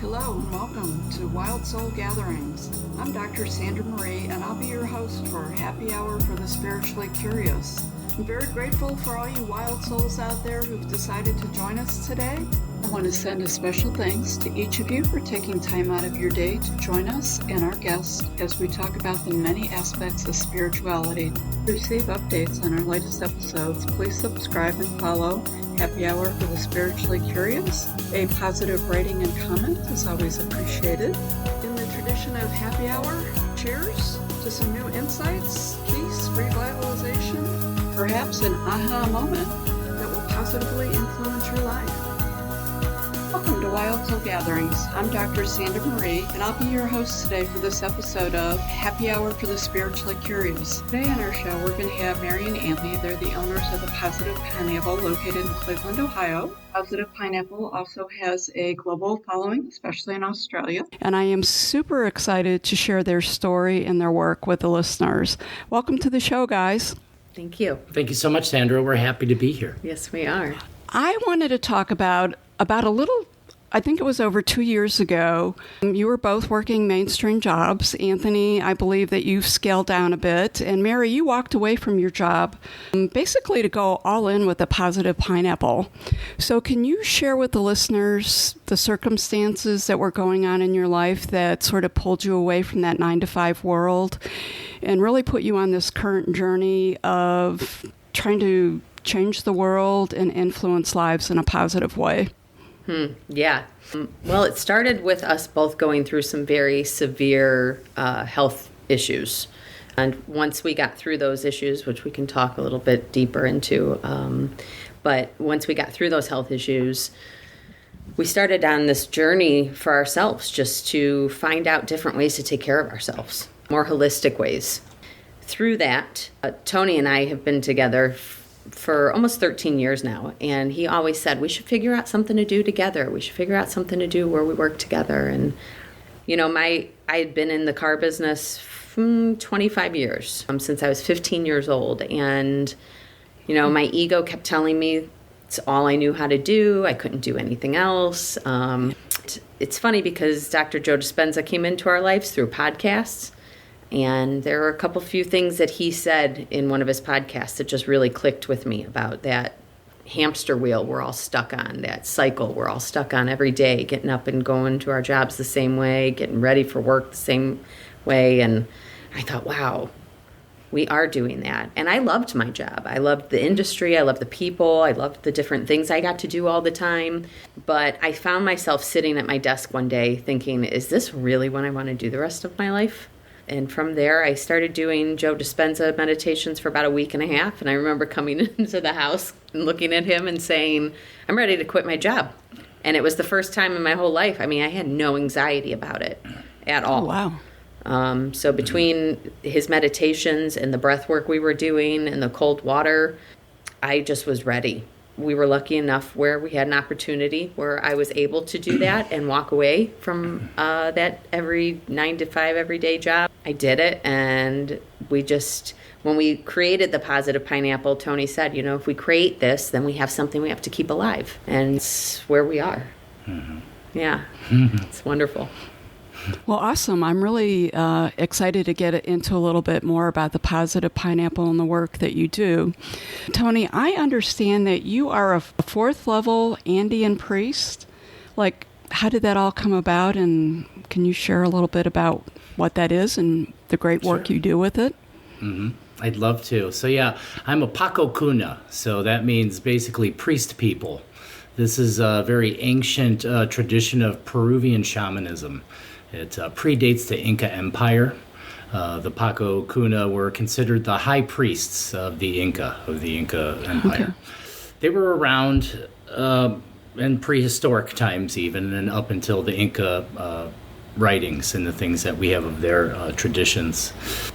Hello and welcome to Wild Soul Gatherings. I'm Dr. Sandra Marie and I'll be your host for Happy Hour for the Spiritually Curious. I'm very grateful for all you wild souls out there who've decided to join us today. I want to send a special thanks to each of you for taking time out of your day to join us and our guests as we talk about the many aspects of spirituality. To receive updates on our latest episodes, please subscribe and follow Happy Hour for the Spiritually Curious. A positive rating and comment is always appreciated. In the tradition of Happy Hour, cheers to some new insights, peace, revitalization, perhaps an aha moment that will positively influence your life. Welcome to Wild Soul Gatherings. I'm Dr. Sandra Marie, and I'll be your host today for this episode of Happy Hour for the Spiritually Curious. Today on our show, we're going to have Mary and Anthony. They're the owners of the Positive Pineapple located in Cleveland, Ohio. Positive Pineapple also has a global following, especially in Australia. And I am super excited to share their story and their work with the listeners. Welcome to the show, guys. Thank you. Thank you so much, Sandra. We're happy to be here. Yes, we are. I wanted to talk about a little, I think it was over 2 years ago. You were both working mainstream jobs. Anthony, I believe that you've scaled down a bit. And Mary, you walked away from your job basically to go all in with the Positive Pineapple. So can you share with the listeners the circumstances that were going on in your life that sort of pulled you away from that 9-to-5 world and really put you on this current journey of trying to change the world and influence lives in a positive way? Yeah. Well, it started with us both going through some very severe health issues. And once we got through those issues, which we can talk a little bit deeper into, but once we got through those health issues, we started on this journey for ourselves just to find out different ways to take care of ourselves, more holistic ways. Through that, Tony and I have been together for almost 13 years now, and he always said we should figure out something to do together. We should figure out something to do where we work together. And you know, I had been in the car business 25 years, since I was 15 years old, and you know, my ego kept telling me it's all I knew how to do. I couldn't do anything else. It's funny because Dr. Joe Dispenza came into our lives through podcasts. And there were a few things that he said in one of his podcasts that just really clicked with me about that hamster wheel we're all stuck on, that cycle we're all stuck on every day, getting up and going to our jobs the same way, getting ready for work the same way. And I thought, wow, we are doing that. And I loved my job. I loved the industry. I loved the people. I loved the different things I got to do all the time. But I found myself sitting at my desk one day thinking, is this really what I want to do the rest of my life? And from there, I started doing Joe Dispenza meditations for about a week and a half. And I remember coming into the house and looking at him and saying, I'm ready to quit my job. And it was the first time in my whole life. I mean, I had no anxiety about it at all. Oh, wow. So between his meditations and the breath work we were doing and the cold water, I just was ready. We were lucky enough where we had an opportunity where I was able to do that and walk away from that every 9-to-5 everyday job. I did it, and when we created the Positive Pineapple, Tony said, you know, if we create this, then we have something we have to keep alive, and it's where we are. Mm-hmm. Yeah, it's wonderful. Well, awesome. I'm really excited to get into a little bit more about the Positive Pineapple and the work that you do. Tony, I understand that you are a 4th level Andean priest. Like, how did that all come about? And can you share a little bit about what that is and the great work you do with it? Mm-hmm. I'd love to. So yeah, I'm a Paqo Cuna. So that means basically priest people. This is a very ancient tradition of Peruvian shamanism. It predates the Inca Empire. The Paqo Cuna were considered the high priests of the Inca Empire. Okay. They were around in prehistoric times even, and up until the Inca writings and the things that we have of their traditions.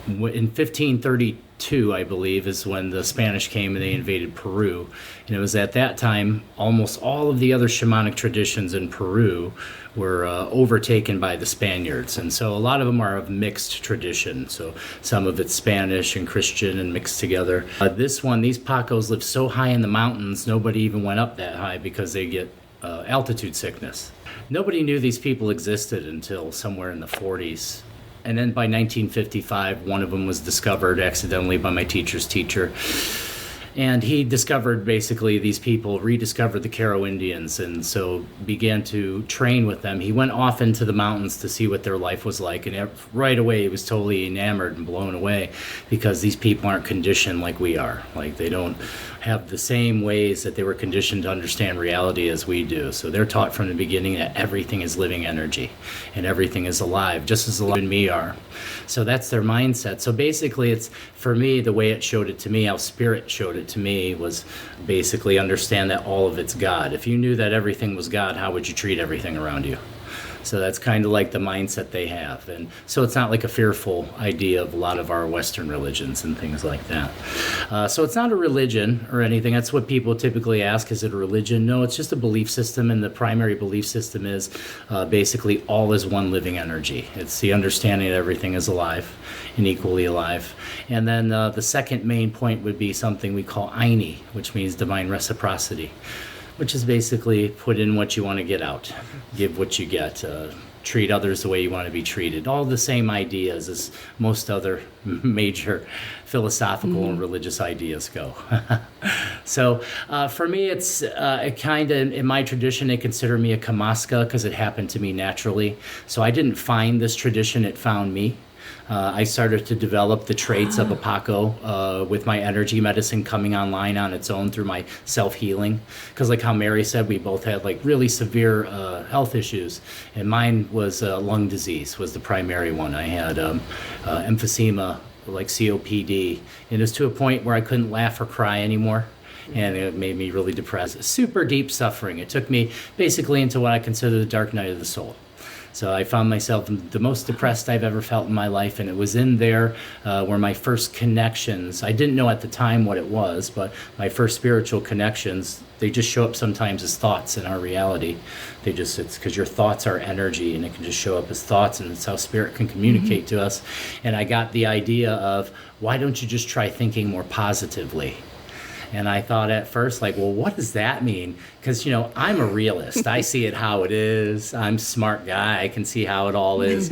In 1532, I believe, is when the Spanish came and they invaded Peru. And it was at that time almost all of the other shamanic traditions in Peru were overtaken by the Spaniards. And so a lot of them are of mixed tradition. So some of it's Spanish and Christian and mixed together. These Paqos live so high in the mountains, nobody even went up that high because they get altitude sickness. Nobody knew these people existed until somewhere in the 40s. And then by 1955, one of them was discovered accidentally by my teacher's teacher. And he discovered basically these people, rediscovered the Caro Indians, and so began to train with them. He went off into the mountains to see what their life was like, and right away he was totally enamored and blown away because these people aren't conditioned like we are. Like, they don't have the same ways that they were conditioned to understand reality as we do. So they're taught from the beginning that everything is living energy and everything is alive, just as alive and we are. So that's their mindset. So basically, it's, for me, the way it showed it to me, how spirit showed it to me, was basically understand that all of it's God. If you knew that everything was God, how would you treat everything around you? So that's kind of like the mindset they have. And so it's not like a fearful idea of a lot of our Western religions and things like that. So it's not a religion or anything. That's what people typically ask, is it a religion? No, it's just a belief system, and the primary belief system is basically all is one living energy. It's the understanding that everything is alive and equally alive. And then the second main point would be something we call Aini, which means divine reciprocity, which is basically put in what you want to get out, give what you get, treat others the way you want to be treated. All the same ideas as most other major philosophical and religious ideas go. So for me, it's kind of, in my tradition, they consider me a Kamaska because it happened to me naturally. So I didn't find this tradition, it found me. I started to develop the traits of a Paqo with my energy medicine coming online on its own through my self-healing. Because like how Mary said, we both had like really severe health issues. And mine was lung disease was the primary one. I had emphysema, like COPD. And it was to a point where I couldn't laugh or cry anymore. And it made me really depressed. Super deep suffering. It took me basically into what I consider the dark night of the soul. So I found myself the most depressed I've ever felt in my life, and it was in there where my first connections, I didn't know at the time what it was, but my first spiritual connections, they just show up sometimes as thoughts in our reality. It's because your thoughts are energy, and it can just show up as thoughts, and it's how spirit can communicate to us. And I got the idea of, why don't you just try thinking more positively? And I thought at first, like, well, what does that mean? Because, I'm a realist. I see it how it is. I'm a smart guy. I can see how it all is.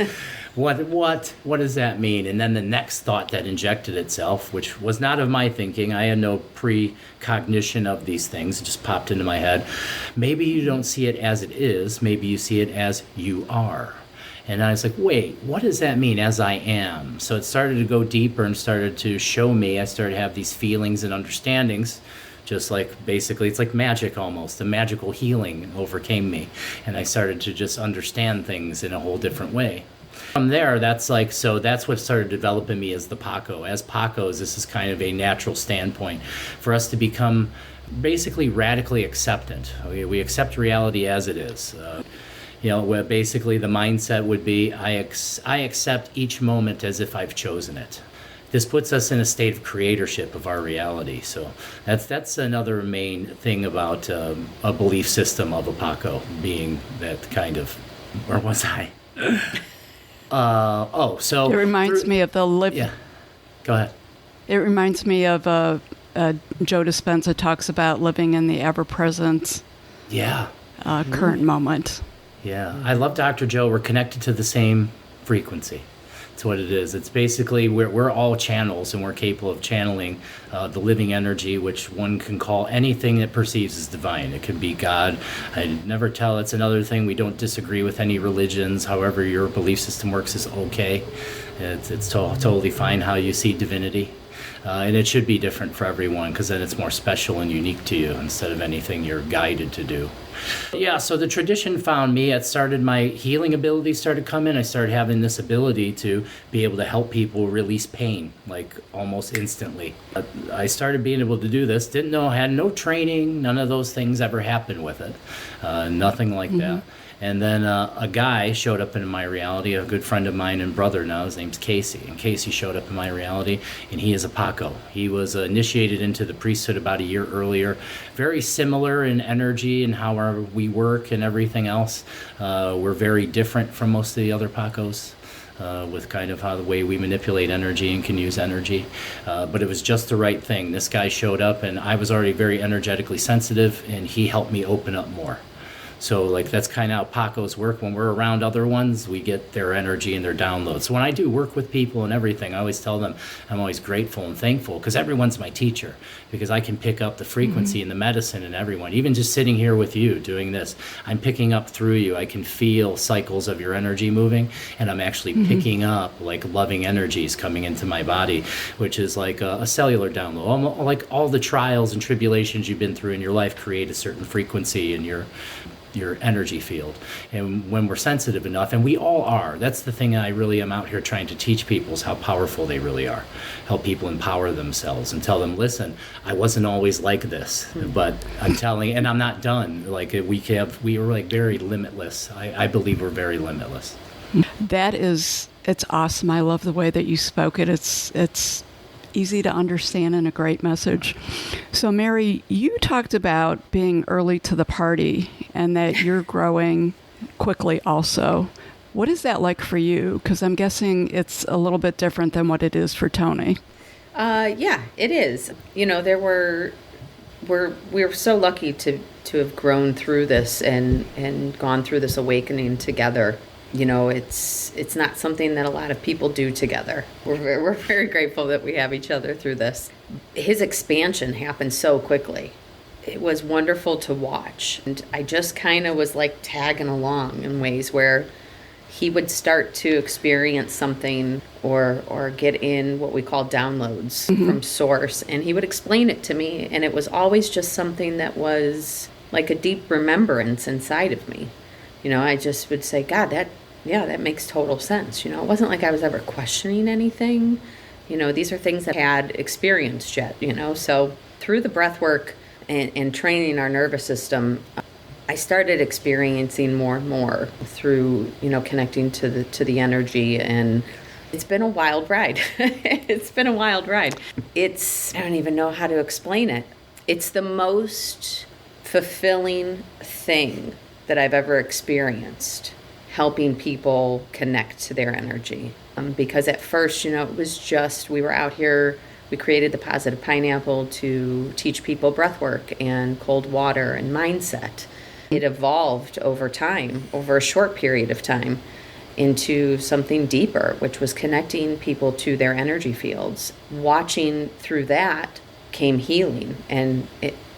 What does that mean? And then the next thought that injected itself, which was not of my thinking, I had no precognition of these things. It just popped into my head. Maybe you don't see it as it is. Maybe you see it as you are. And I was like, wait, what does that mean, as I am? So it started to go deeper and started to show me. I started to have these feelings and understandings, just like basically, it's like magic almost. The magical healing overcame me. And I started to just understand things in a whole different way. From there, that's what started developing me as the Paqo. As Paqos, this is kind of a natural standpoint for us to become basically radically acceptant. We accept reality as it is. Where basically the mindset would be, I accept each moment as if I've chosen it. This puts us in a state of creatorship of our reality. So that's another main thing about a belief system of a Paqo, being that kind of, where was I? So... It reminds me of the Yeah, go ahead. It reminds me of Joe Dispenza talks about living in the ever-present current moment. Yeah, I love Dr. Joe. We're connected to the same frequency. That's what it is. It's basically we're all channels, and we're capable of channeling the living energy, which one can call anything that perceives as divine. It could be God. I never tell. It's another thing. We don't disagree with any religions. However your belief system works is okay. It's totally fine how you see divinity. And it should be different for everyone, because then it's more special and unique to you instead of anything you're guided to do. Yeah, so the tradition found me. It started, my healing ability started coming. I started having this ability to be able to help people release pain, like almost instantly. I started being able to do this. Didn't know, had no training. None of those things ever happened with it. Nothing like that. And then a guy showed up in my reality, a good friend of mine and brother now. His name's Casey. And Casey showed up in my reality, and he is a Paqo. He was initiated into the priesthood about a year earlier. Very similar in energy and how we work and everything else. We're very different from most of the other Paqos. With kind of how the way we manipulate energy and can use energy. But it was just the right thing. This guy showed up, and I was already very energetically sensitive, and he helped me open up more. So like that's kind of how Paqos work. When we're around other ones, we get their energy and their downloads. So when I do work with people and everything, I always tell them I'm always grateful and thankful because everyone's my teacher, because I can pick up the frequency and the medicine in everyone. Even just sitting here with you doing this, I'm picking up through you. I can feel cycles of your energy moving, and I'm actually picking up like loving energies coming into my body, which is like a cellular download. Almost like all the trials and tribulations you've been through in your life create a certain frequency in your energy field. And when we're sensitive enough, and we all are, that's the thing I really am out here trying to teach people, is how powerful they really are. Help people empower themselves and tell them, listen, I wasn't always like this, but I'm telling, and I'm not done. Like we are like very limitless. I believe we're very limitless. It's awesome. I love the way that you spoke it. It's easy to understand and a great message. So, Mary, you talked about being early to the party and that you're growing quickly also. What is that like for you? Because I'm guessing it's a little bit different than what it is for Tony. Yeah, it is. You know, we're so lucky to have grown through this and gone through this awakening together. You know, it's not something that a lot of people do together. We're very grateful that we have each other through this. His expansion happened so quickly. It was wonderful to watch. And I just kind of was like tagging along in ways where he would start to experience something or get in what we call downloads from source. And he would explain it to me. And it was always just something that was like a deep remembrance inside of me. You know, I just would say, God, that makes total sense. You know, it wasn't like I was ever questioning anything. You know, these are things that I had experienced yet, you know. So through the breath work and training our nervous system, I started experiencing more and more through, you know, connecting to the energy. And it's been a wild ride. It's been a wild ride. I don't even know how to explain it. It's the most fulfilling thing that I've ever experienced, helping people connect to their energy. Because at first, you know, it was just, we were out here, we created the Positive Pineapple to teach people breath work and cold water and mindset. It evolved over time, over a short period of time, into something deeper, which was connecting people to their energy fields. Watching through that came healing and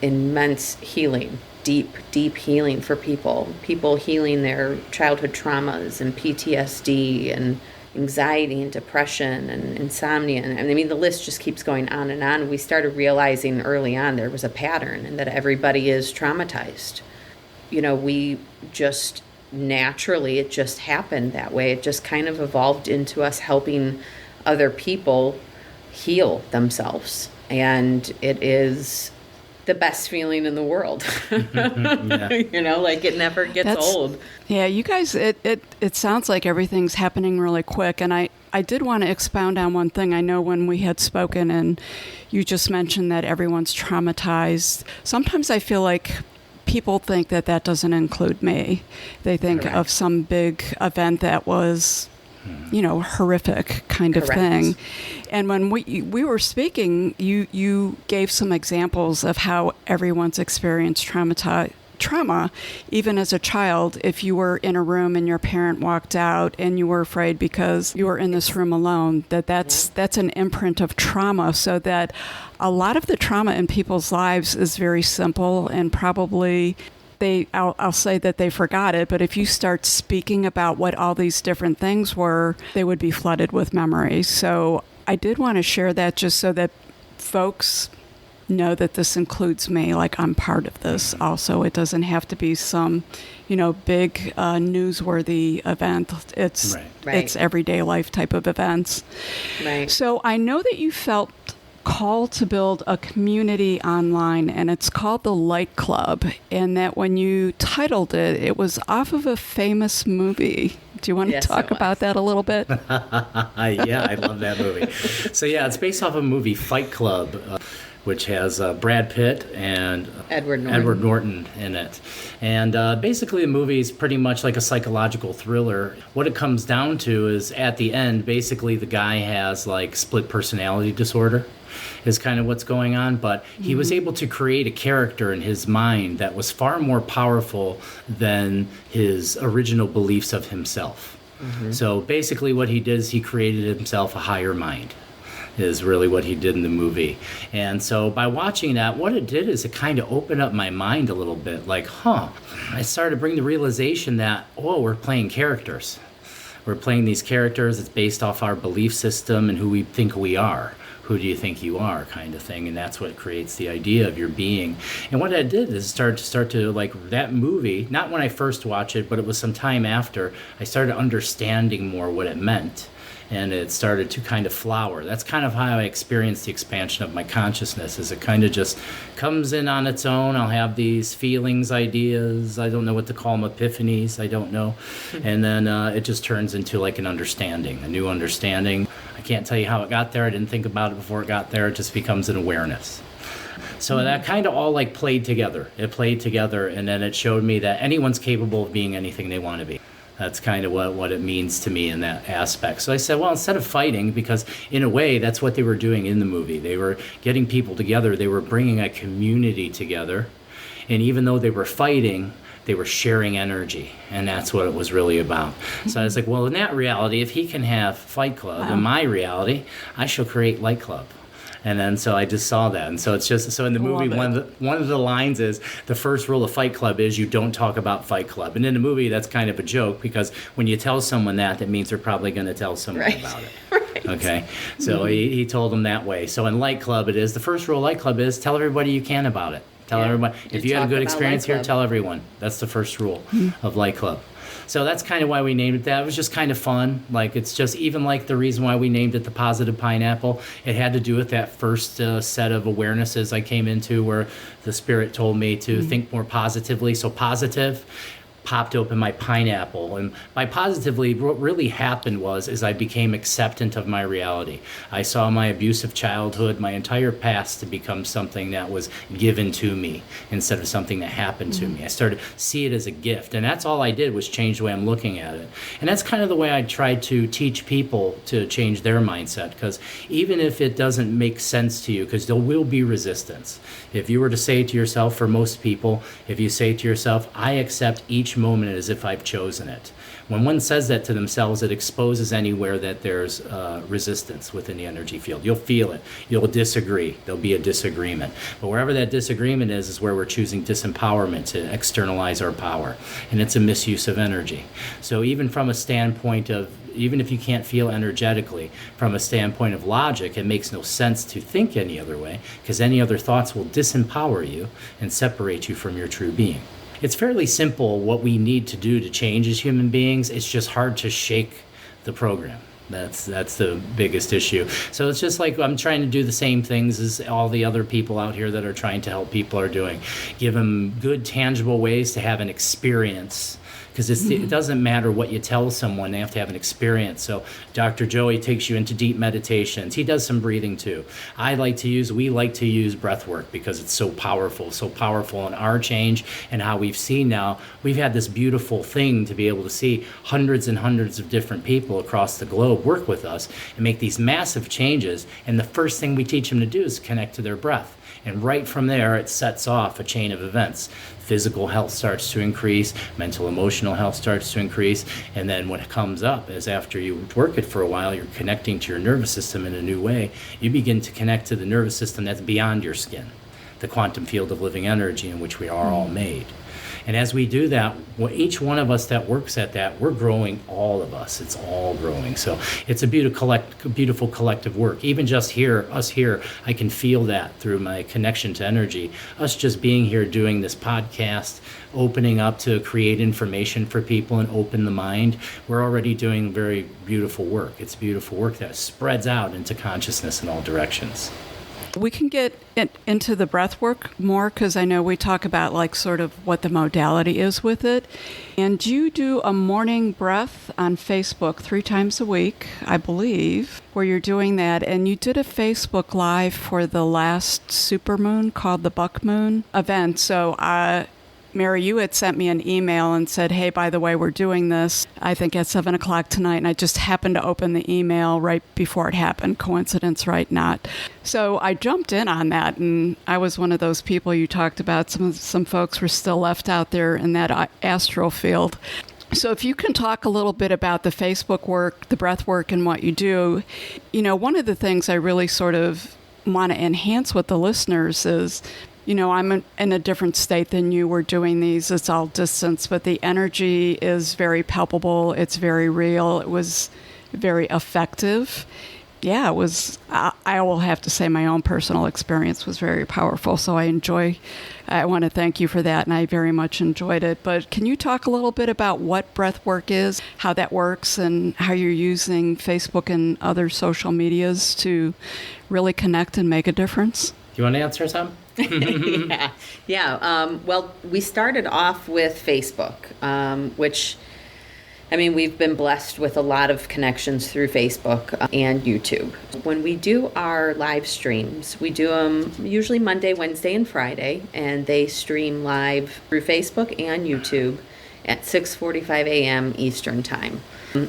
immense healing. Deep healing for people healing their childhood traumas and PTSD and anxiety and depression and insomnia. And I mean, the list just keeps going on and on. We started realizing early on there was a pattern and that everybody is traumatized. You know, we just naturally, it just happened that way. It just kind of evolved into us helping other people heal themselves. And it is the best feeling in the world. Yeah. You know, like it never gets old. Yeah, you guys, it sounds like everything's happening really quick. And I did want to expound on one thing. I know when we had spoken and you just mentioned that everyone's traumatized. Sometimes I feel like people think that doesn't include me. They think Correct. of some big event that was, you know, horrific kind of Correct. thing. And when we were speaking, you gave some examples of how everyone's experienced trauma, even as a child. If you were in a room and your parent walked out and you were afraid because you were in this room alone, that's an imprint of trauma. So that a lot of the trauma in people's lives is very simple and probably I'll say that they forgot it, but if you start speaking about what all these different things were, they would be flooded with memories. So I did want to share that just so that folks know that this includes me, like I'm part of this also. It doesn't have to be some, you know, big newsworthy event. It's everyday life type of events. Right. So I know that you felt call to build a community online, and it's called the Light Club, and that when you titled it, it was off of a famous movie. Do you want to talk about that a little bit? Yeah, I love that movie. So yeah, it's based off a movie, Fight Club, which has Brad Pitt and Edward Norton in it. And basically the movie is pretty much like a psychological thriller. What it comes down to is at the end, basically the guy has like split personality disorder. is kind of what's going on. But he was able to create a character in his mind that was far more powerful than his original beliefs of himself. So basically what he did is he created himself a higher mind, is really what he did in the movie. And so by watching that, what it did is it kind of opened up my mind a little bit. Like, I started to bring the realization that, we're playing characters. We're playing these characters. It's based off our belief system and who we think we are. Who do you think you are, kind of thing. And that's what creates the idea of your being. And what I did is start to like that movie, not when I first watched it, but it was some time after, I started understanding more what it meant. And it started to kind of flower. That's kind of how I experienced the expansion of my consciousness, is it kind of just comes in on its own. I'll have these feelings, ideas, I don't know what to call them, epiphanies, I don't know. And then it just turns into like an understanding, a new understanding. I can't tell you how it got there. I didn't think about it before it got there. It just becomes an awareness. So that kind of all like played together. It played together, and then it showed me that anyone's capable of being anything they want to be. That's kind of what it means to me in that aspect. So I said, well, instead of fighting, because in a way, that's what they were doing in the movie. They were getting people together. They were bringing a community together. And even though they were fighting, they were sharing energy. And that's what it was really about. So I was like, well, in that reality, if he can have Fight Club, in my reality, I shall create Light Club. And then so I just saw that. And so it's just, so in the movie, one of the lines is, the first rule of Fight Club is you don't talk about Fight Club. And in the movie, that's kind of a joke, because when you tell someone that means they're probably going to tell someone about it. Right. Okay? So he told them that way. So in Light Club, it is, the first rule of Light Club is tell everybody you can about it. Tell everybody. If you had a good experience here, tell everyone. That's the first rule of Light Club. So that's kind of why we named it that. It was just kind of fun. Like, it's just, even like the reason why we named it the Positive Pineapple, it had to do with that first set of awarenesses I came into, where the spirit told me to think more positively. So positive popped open my pineapple, and by positively, what really happened is I became acceptant of my reality. I saw my abusive childhood, my entire past, to become something that was given to me instead of something that happened to me. I started to see it as a gift, and that's all I did was change the way I'm looking at it. And that's kind of the way I try to teach people to change their mindset, because even if it doesn't make sense to you, because there will be resistance. If you were to say to yourself, for most people, if you say to yourself, I accept each moment as if I've chosen it. When one says that to themselves, it exposes anywhere that there's resistance within the energy field. You'll feel it. You'll disagree. There'll be a disagreement. But wherever that disagreement is where we're choosing disempowerment to externalize our power. And it's a misuse of energy. So even from a standpoint of, even if you can't feel energetically, from a standpoint of logic, it makes no sense to think any other way, because any other thoughts will disempower you and separate you from your true being. It's fairly simple what we need to do to change as human beings. It's just hard to shake the program. That's the biggest issue. So it's just like I'm trying to do the same things as all the other people out here that are trying to help people are doing. Give them good, tangible ways to have an experience. Because it doesn't matter what you tell someone, they have to have an experience. So Dr. Joey takes you into deep meditations. He does some breathing too. We like to use breathwork because it's so powerful in our change and how we've seen now. We've had this beautiful thing to be able to see hundreds and hundreds of different people across the globe work with us and make these massive changes. And the first thing we teach them to do is connect to their breath. And right from there, it sets off a chain of events. Physical health starts to increase, mental, emotional health starts to increase, and then what comes up is after you work it for a while, you're connecting to your nervous system in a new way. You begin to connect to the nervous system that's beyond your skin, the quantum field of living energy in which we are all made. And as we do that, each one of us that works at that, we're growing, all of us. It's all growing. So it's a beautiful collective work. Even just us here, I can feel that through my connection to energy. Us just being here doing this podcast, opening up to create information for people and open the mind, we're already doing very beautiful work. It's beautiful work that spreads out into consciousness in all directions. We can get into the breath work more, because I know we talk about like sort of what the modality is with it. And you do a morning breath on Facebook 3 times a week, I believe, where you're doing that. And you did a Facebook Live for the last supermoon called the Buck Moon event. So Mary, you had sent me an email and said, hey, by the way, we're doing this, I think at 7 o'clock tonight. And I just happened to open the email right before it happened. Coincidence, right? Not. So I jumped in on that. And I was one of those people you talked about. Some folks were still left out there in that astral field. So if you can talk a little bit about the Facebook work, the breath work, and what you do, one of the things I really sort of want to enhance with the listeners is, I'm in a different state than you. We're doing these. It's all distance, but the energy is very palpable. It's very real. It was very effective. Yeah, it was. I will have to say my own personal experience was very powerful. So I want to thank you for that, and I very much enjoyed it. But can you talk a little bit about what breath work is, how that works, and how you're using Facebook and other social medias to really connect and make a difference? You want to answer some? Yeah. Well, we started off with Facebook, which, we've been blessed with a lot of connections through Facebook and YouTube. When we do our live streams, we do them usually Monday, Wednesday, and Friday, and they stream live through Facebook and YouTube at 6:45 a.m. Eastern Time.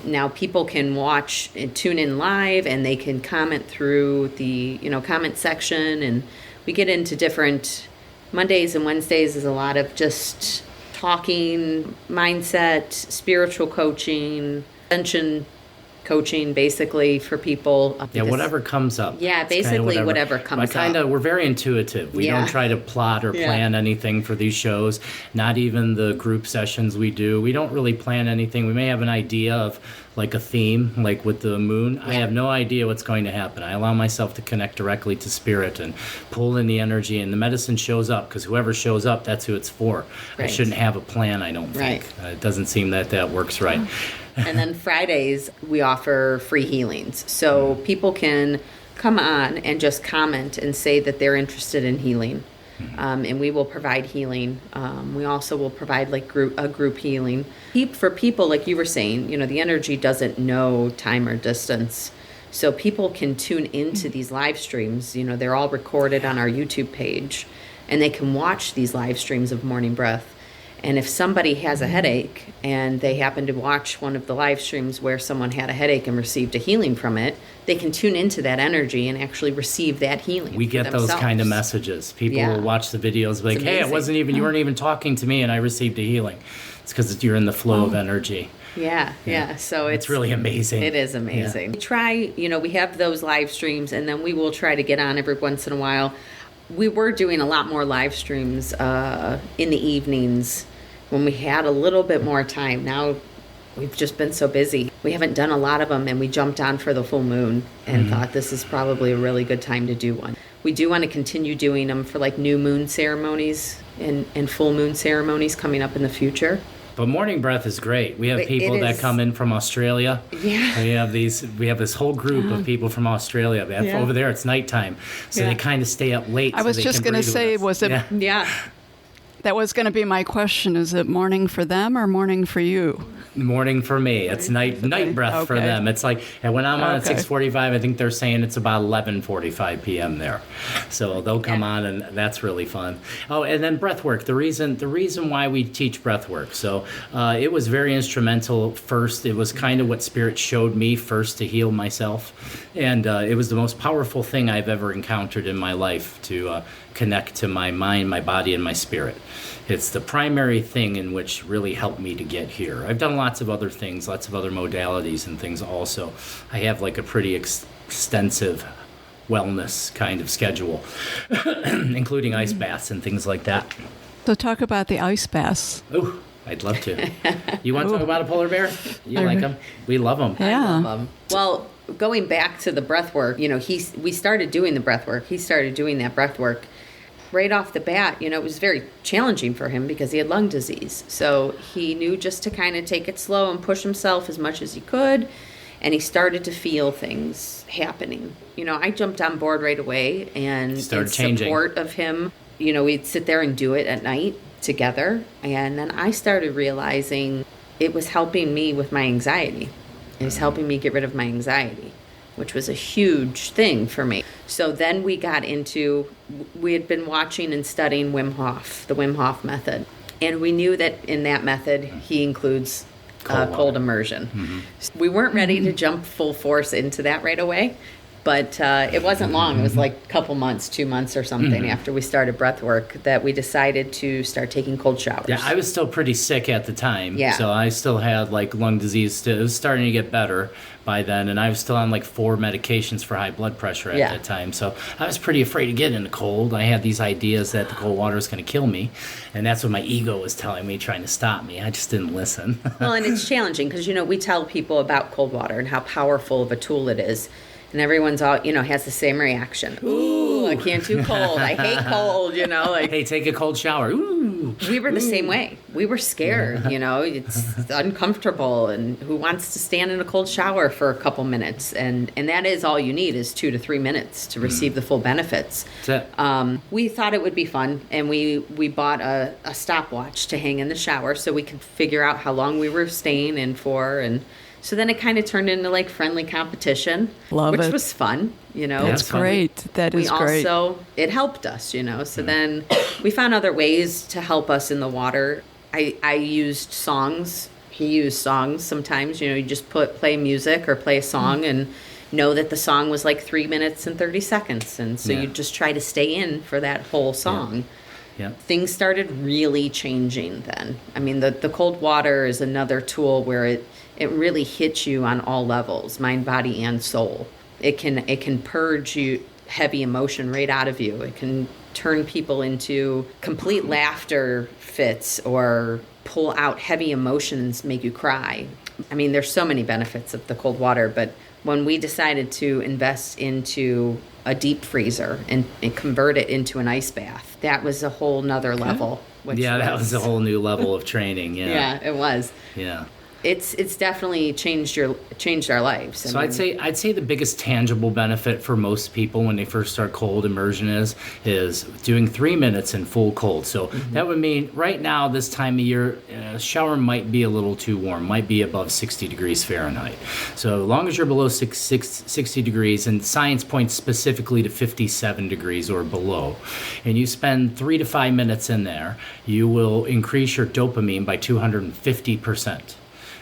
Now, people can watch and tune in live, and they can comment through the comment section, and we get into different Mondays and Wednesdays is a lot of just talking, mindset, spiritual coaching, ascension coaching, basically for people. Yeah, whatever comes up. Yeah, basically whatever comes up. We're very intuitive. We don't try to plot or plan anything for these shows, not even the group sessions we do. We don't really plan anything. We may have an idea of like a theme, like with the moon. I have no idea what's going to happen. I allow myself to connect directly to spirit and pull in the energy, and the medicine shows up, because whoever shows up, that's who it's for. Right. I shouldn't have a plan, I don't think. It doesn't seem that works right. And then Fridays, we offer free healings. So people can come on and just comment and say that they're interested in healing. And we will provide healing. We also will provide like a group healing. For people, like you were saying, the energy doesn't know time or distance. So people can tune into these live streams. They're all recorded on our YouTube page. And they can watch these live streams of Morning Breath. And if somebody has a headache and they happen to watch one of the live streams where someone had a headache and received a healing from it, they can tune into that energy and actually receive that healing. We get those kind of messages. People will watch the videos like, hey, you weren't even talking to me and I received a healing. It's because you're in the flow of energy. Yeah. So it's really amazing. It is amazing. Yeah. We try, we have those live streams, and then we will try to get on every once in a while. We were doing a lot more live streams in the evenings when we had a little bit more time. Now we've just been so busy. We haven't done a lot of them, and we jumped on for the full moon and thought this is probably a really good time to do one. We do want to continue doing them for like new moon ceremonies and full moon ceremonies coming up in the future. But Morning Breath is great. We have people that come in from Australia. Yeah. We have this whole group of people from Australia. Over there it's nighttime, so they kind of stay up late. I was just going to say, was it? Yeah. That was going to be my question. Is it morning for them or morning for you? Morning for me. It's night breath for them. It's like, and when I'm on at 6:45, I think they're saying it's about 11:45 p.m. there. So they'll come on, and that's really fun. Oh, and then breath work. The reason why we teach breath work. So it was very instrumental first. It was kind of what Spirit showed me first to heal myself. And it was the most powerful thing I've ever encountered in my life to connect to my mind, my body, and my spirit. It's the primary thing in which really helped me to get here. I've done lots of other things, lots of other modalities and things also. I have like a pretty extensive wellness kind of schedule, including ice baths and things like that. So talk about the ice baths. Oh, I'd love to. You want to talk about a polar bear? You like them? We love them. Yeah. I love them. Well, going back to the breath work, we started doing the breath work. He started doing that breath work. Right off the bat, it was very challenging for him because he had lung disease. So he knew just to kind of take it slow and push himself as much as he could. And he started to feel things happening. I jumped on board right away, and in support of him, we'd sit there and do it at night together. And then I started realizing it was helping me with my anxiety. It was helping me get rid of my anxiety, which was a huge thing for me. So then we had been watching and studying Wim Hof, the Wim Hof method. And we knew that in that method, he includes cold immersion. Mm-hmm. We weren't ready to jump full force into that right away, but it wasn't long. It was like a couple months, 2 months or something after we started breathwork that we decided to start taking cold showers. Yeah, I was still pretty sick at the time. Yeah. So I still had like lung disease. It was starting to get better by then, and I was still on like 4 medications for high blood pressure at that time. So I was pretty afraid to get in the cold. I had these ideas that the cold water was going to kill me, and that's what my ego was telling me, trying to stop me. I just didn't listen. Well, and it's challenging because, we tell people about cold water and how powerful of a tool it is. And everyone's all, has the same reaction. Ooh, I can't do cold. I hate cold, like. Hey, take a cold shower. Ooh. We were the same way. We were scared, it's uncomfortable. And who wants to stand in a cold shower for a couple minutes? And that is all you need is 2 to 3 minutes to receive the full benefits. We thought it would be fun. And we bought a stopwatch to hang in the shower so we could figure out how long we were staying in for. And so then it kind of turned into like friendly competition, which was fun, That's great. That is great. Also, it helped us, So then we found other ways to help us in the water. I used songs. He used songs sometimes. You just play music or play a song and know that the song was like 3 minutes and 30 seconds. And so you just try to stay in for that whole song. Yeah. Things started really changing then. I mean, the cold water is another tool where it really hits you on all levels, mind, body, and soul. It can purge you heavy emotion right out of you. It can turn people into complete laughter fits or pull out heavy emotions, make you cry. I mean, there's so many benefits of the cold water, but when we decided to invest into a deep freezer and convert it into an ice bath, that was a whole nother level. That was a whole new level of training. Yeah, yeah, it was. Yeah. It's definitely changed our lives. So I'd say the biggest tangible benefit for most people when they first start cold immersion is doing 3 minutes in full cold. So that would mean right now this time of year, shower might be a little too warm, might be above 60 degrees Fahrenheit. So as long as you're below 60 degrees, and science points specifically to 57 degrees or below, and you spend 3 to 5 minutes in there, you will increase your dopamine by 250%.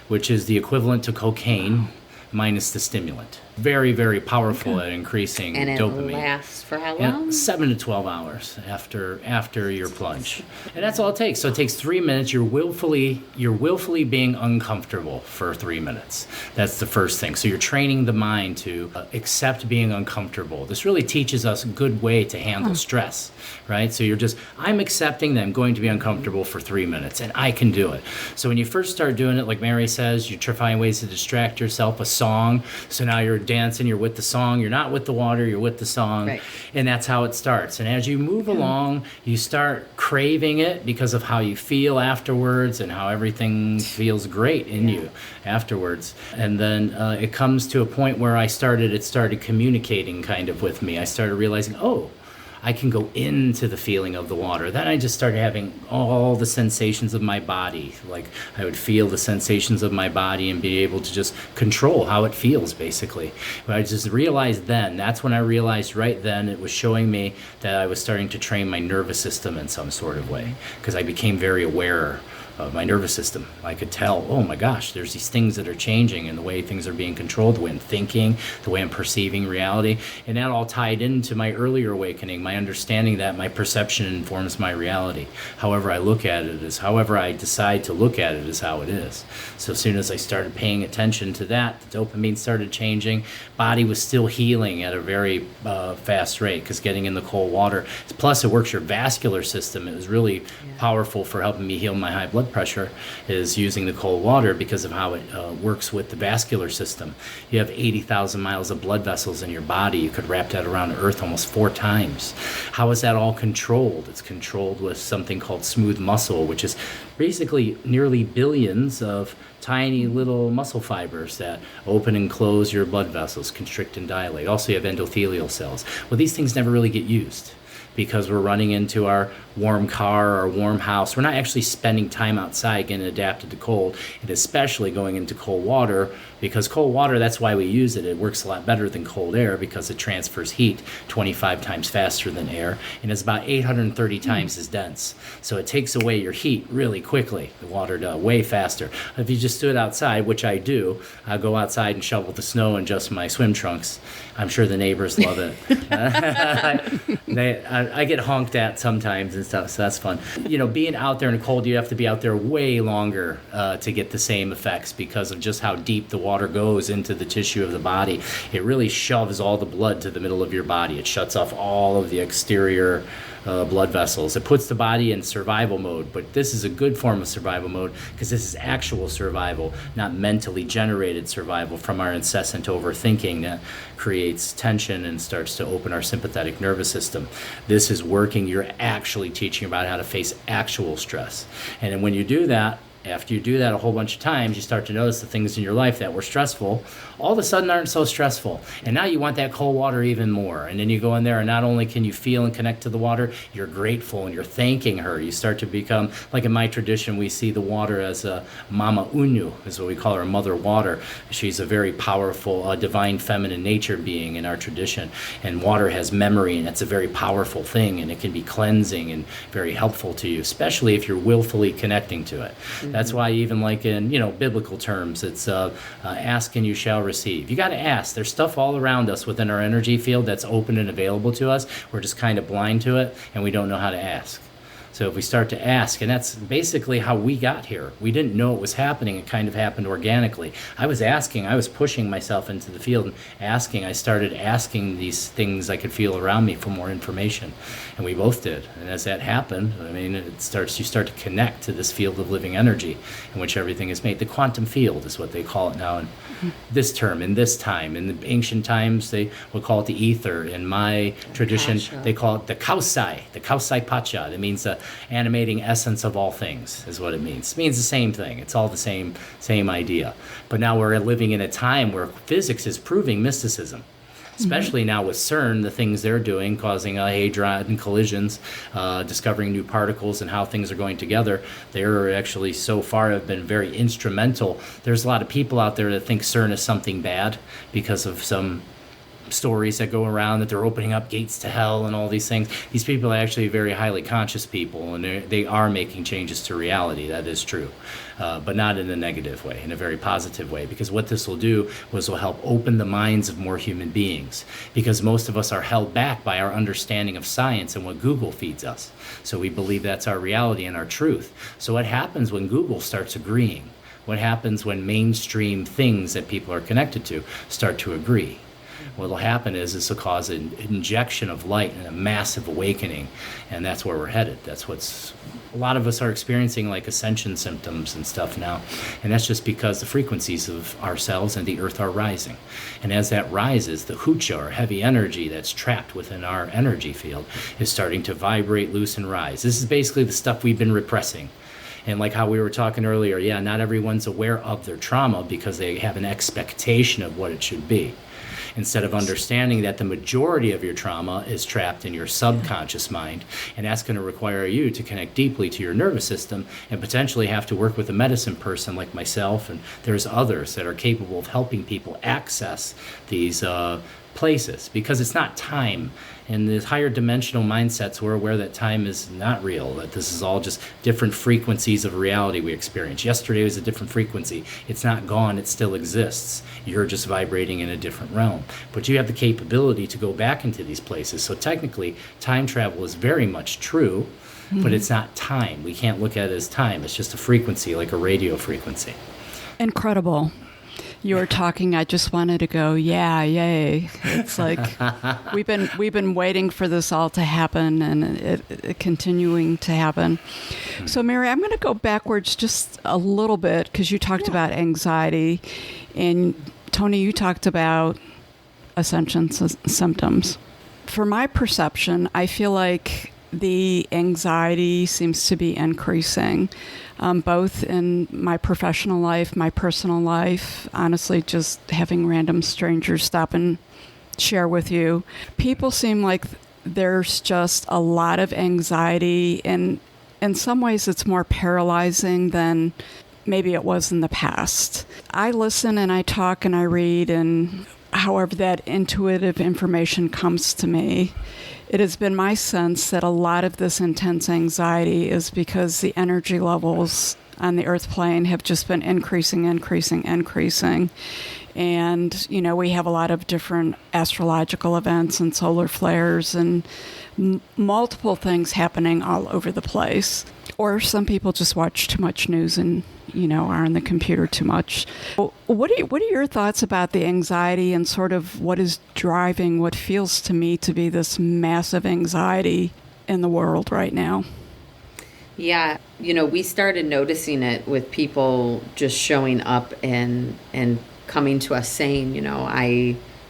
Which is the equivalent to cocaine minus the stimulant. Very, very powerful at increasing dopamine. And it lasts for how long? Yeah, 7 to 12 hours after your plunge. And that's all it takes. So it takes 3 minutes. You're willfully being uncomfortable for 3 minutes. That's the first thing. So you're training the mind to accept being uncomfortable. This really teaches us a good way to handle stress, right? So I'm accepting that I'm going to be uncomfortable for 3 minutes, and I can do it. So when you first start doing it, like Mary says, you try to find ways to distract yourself, a song. So now you're dancing, you're with the song, you're not with the water, you're with the song, right. And that's how it starts. And as you move along, you start craving it because of how you feel afterwards and how everything feels great in you afterwards. And then it comes to a point where it started communicating kind of with me. I started realizing, I can go into the feeling of the water. Then I just started having all the sensations of my body. Like I would feel the sensations of my body and be able to just control how it feels, basically. But I just realized that's when I realized right then it was showing me that I was starting to train my nervous system in some sort of way, because I became very aware of my nervous system. I could tell, oh my gosh, there's these things that are changing in the way things are being controlled, the way I'm thinking, the way I'm perceiving reality. And that all tied into my earlier awakening, my understanding that my perception informs my reality. However I decide to look at it is how it is. So as soon as I started paying attention to that, the dopamine started changing. Body was still healing at a very fast rate, because getting in the cold water, plus it works your vascular system. It was really powerful for helping me heal my high blood pressure, is using the cold water because of how it works with the vascular system. You have 80,000 miles of blood vessels in your body. You could wrap that around the earth almost 4 times. How is that all controlled? It's controlled with something called smooth muscle, which is basically nearly billions of tiny little muscle fibers that open and close your blood vessels, constrict and dilate. Also, you have endothelial cells. Well, these things never really get used, because we're running into our warm car or warm house. We're not actually spending time outside getting adapted to cold, and especially going into cold water, because cold water, that's why we use it. It works a lot better than cold air because it transfers heat 25 times faster than air, and it's about 830 times as dense. So it takes away your heat really quickly, the water does, way faster. If you just stood outside, which I do, I go outside and shovel the snow in just my swim trunks. I'm sure the neighbors love it. I get honked at sometimes and stuff, so that's fun. Being out there in the cold, you have to be out there way longer to get the same effects because of just how deep the water goes into the tissue of the body. It really shoves all the blood to the middle of your body. It shuts off all of the exterior blood vessels. It puts the body in survival mode, but this is a good form of survival mode because this is actual survival, not mentally generated survival from our incessant overthinking that creates tension and starts to open our sympathetic nervous system. This is working. You're actually teaching about how to face actual stress. And then when you do that, after you do that a whole bunch of times, you start to notice the things in your life that were stressful all of a sudden aren't so stressful. And now you want that cold water even more. And then you go in there and not only can you feel and connect to the water, you're grateful and you're thanking her. You start to become, like in my tradition, we see the water as a Mama Unu, is what we call her, Mother Water. She's a very powerful, divine feminine nature being in our tradition. And water has memory, and that's a very powerful thing, and it can be cleansing and very helpful to you, especially if you're willfully connecting to it. Mm-hmm. That's why even like in, biblical terms, it's ask and you shall receive. You got to ask. There's stuff all around us within our energy field that's open and available to us. We're just kind of blind to it, and we don't know how to ask. So if we start to ask, and that's basically how we got here. We didn't know it was happening. It kind of happened organically. I was asking. I was pushing myself into the field and asking. I started asking these things I could feel around me for more information, and we both did. And as that happened, you start to connect to this field of living energy in which everything is made. The quantum field is what they call it now in this term, in this time. In the ancient times, they would call it the ether. In my tradition, they call it the kausai pacha. That means the animating essence of all things is what it means. It means the same thing. It's all the same idea. But now we're living in a time where physics is proving mysticism. Especially now with CERN, the things they're doing, causing hadron collisions, discovering new particles and how things are going together. They're actually so far have been very instrumental. There's a lot of people out there that think CERN is something bad because of some stories that go around that they're opening up gates to hell and all these things. These people are actually very highly conscious people, and they are making changes to reality. That is true, but not in a negative way, in a very positive way, because what this will do will help open the minds of more human beings, because most of us are held back by our understanding of science and what Google feeds us. So we believe that's our reality and our truth. So what happens when Google starts agreeing? What happens when mainstream things that people are connected to start to agree? What will happen is this will cause an injection of light and a massive awakening, and that's where we're headed. That's what's a lot of us are experiencing, like ascension symptoms and stuff now, and that's just because the frequencies of ourselves and the earth are rising. And as that rises, the hucha, or heavy energy that's trapped within our energy field, is starting to vibrate, loose, and rise. This is basically the stuff we've been repressing. And like how we were talking earlier, not everyone's aware of their trauma because they have an expectation of what it should be, instead of understanding that the majority of your trauma is trapped in your subconscious mind, and that's going to require you to connect deeply to your nervous system and potentially have to work with a medicine person like myself, and there's others that are capable of helping people access these places, because it's not time. In the higher dimensional mindsets, we're aware that time is not real, that this is all just different frequencies of reality we experience. Yesterday was a different frequency. It's not gone, it still exists. You're just vibrating in a different realm. But you have the capability to go back into these places. So technically, time travel is very much true, but it's not time. We can't look at it as time. It's just a frequency, like a radio frequency. Incredible. You were talking, I just wanted to go, yeah, yay. It's like we've been waiting for this all to happen, and it continuing to happen. So Mary, I'm going to go backwards just a little bit, because you talked about anxiety, and Tony, you talked about ascension symptoms. For my perception, I feel like the anxiety seems to be increasing, both in my professional life, my personal life, honestly, just having random strangers stop and share with you. People seem like there's just a lot of anxiety, and in some ways it's more paralyzing than maybe it was in the past. I listen and I talk and I read, and however that intuitive information comes to me, it has been my sense that a lot of this intense anxiety is because the energy levels on the earth plane have just been increasing. And, we have a lot of different astrological events and solar flares and multiple things happening all over the place. Or some people just watch too much news and, are on the computer too much. What are your thoughts about the anxiety and sort of what is driving what feels to me to be this massive anxiety in the world right now? Yeah, we started noticing it with people just showing up and coming to us saying,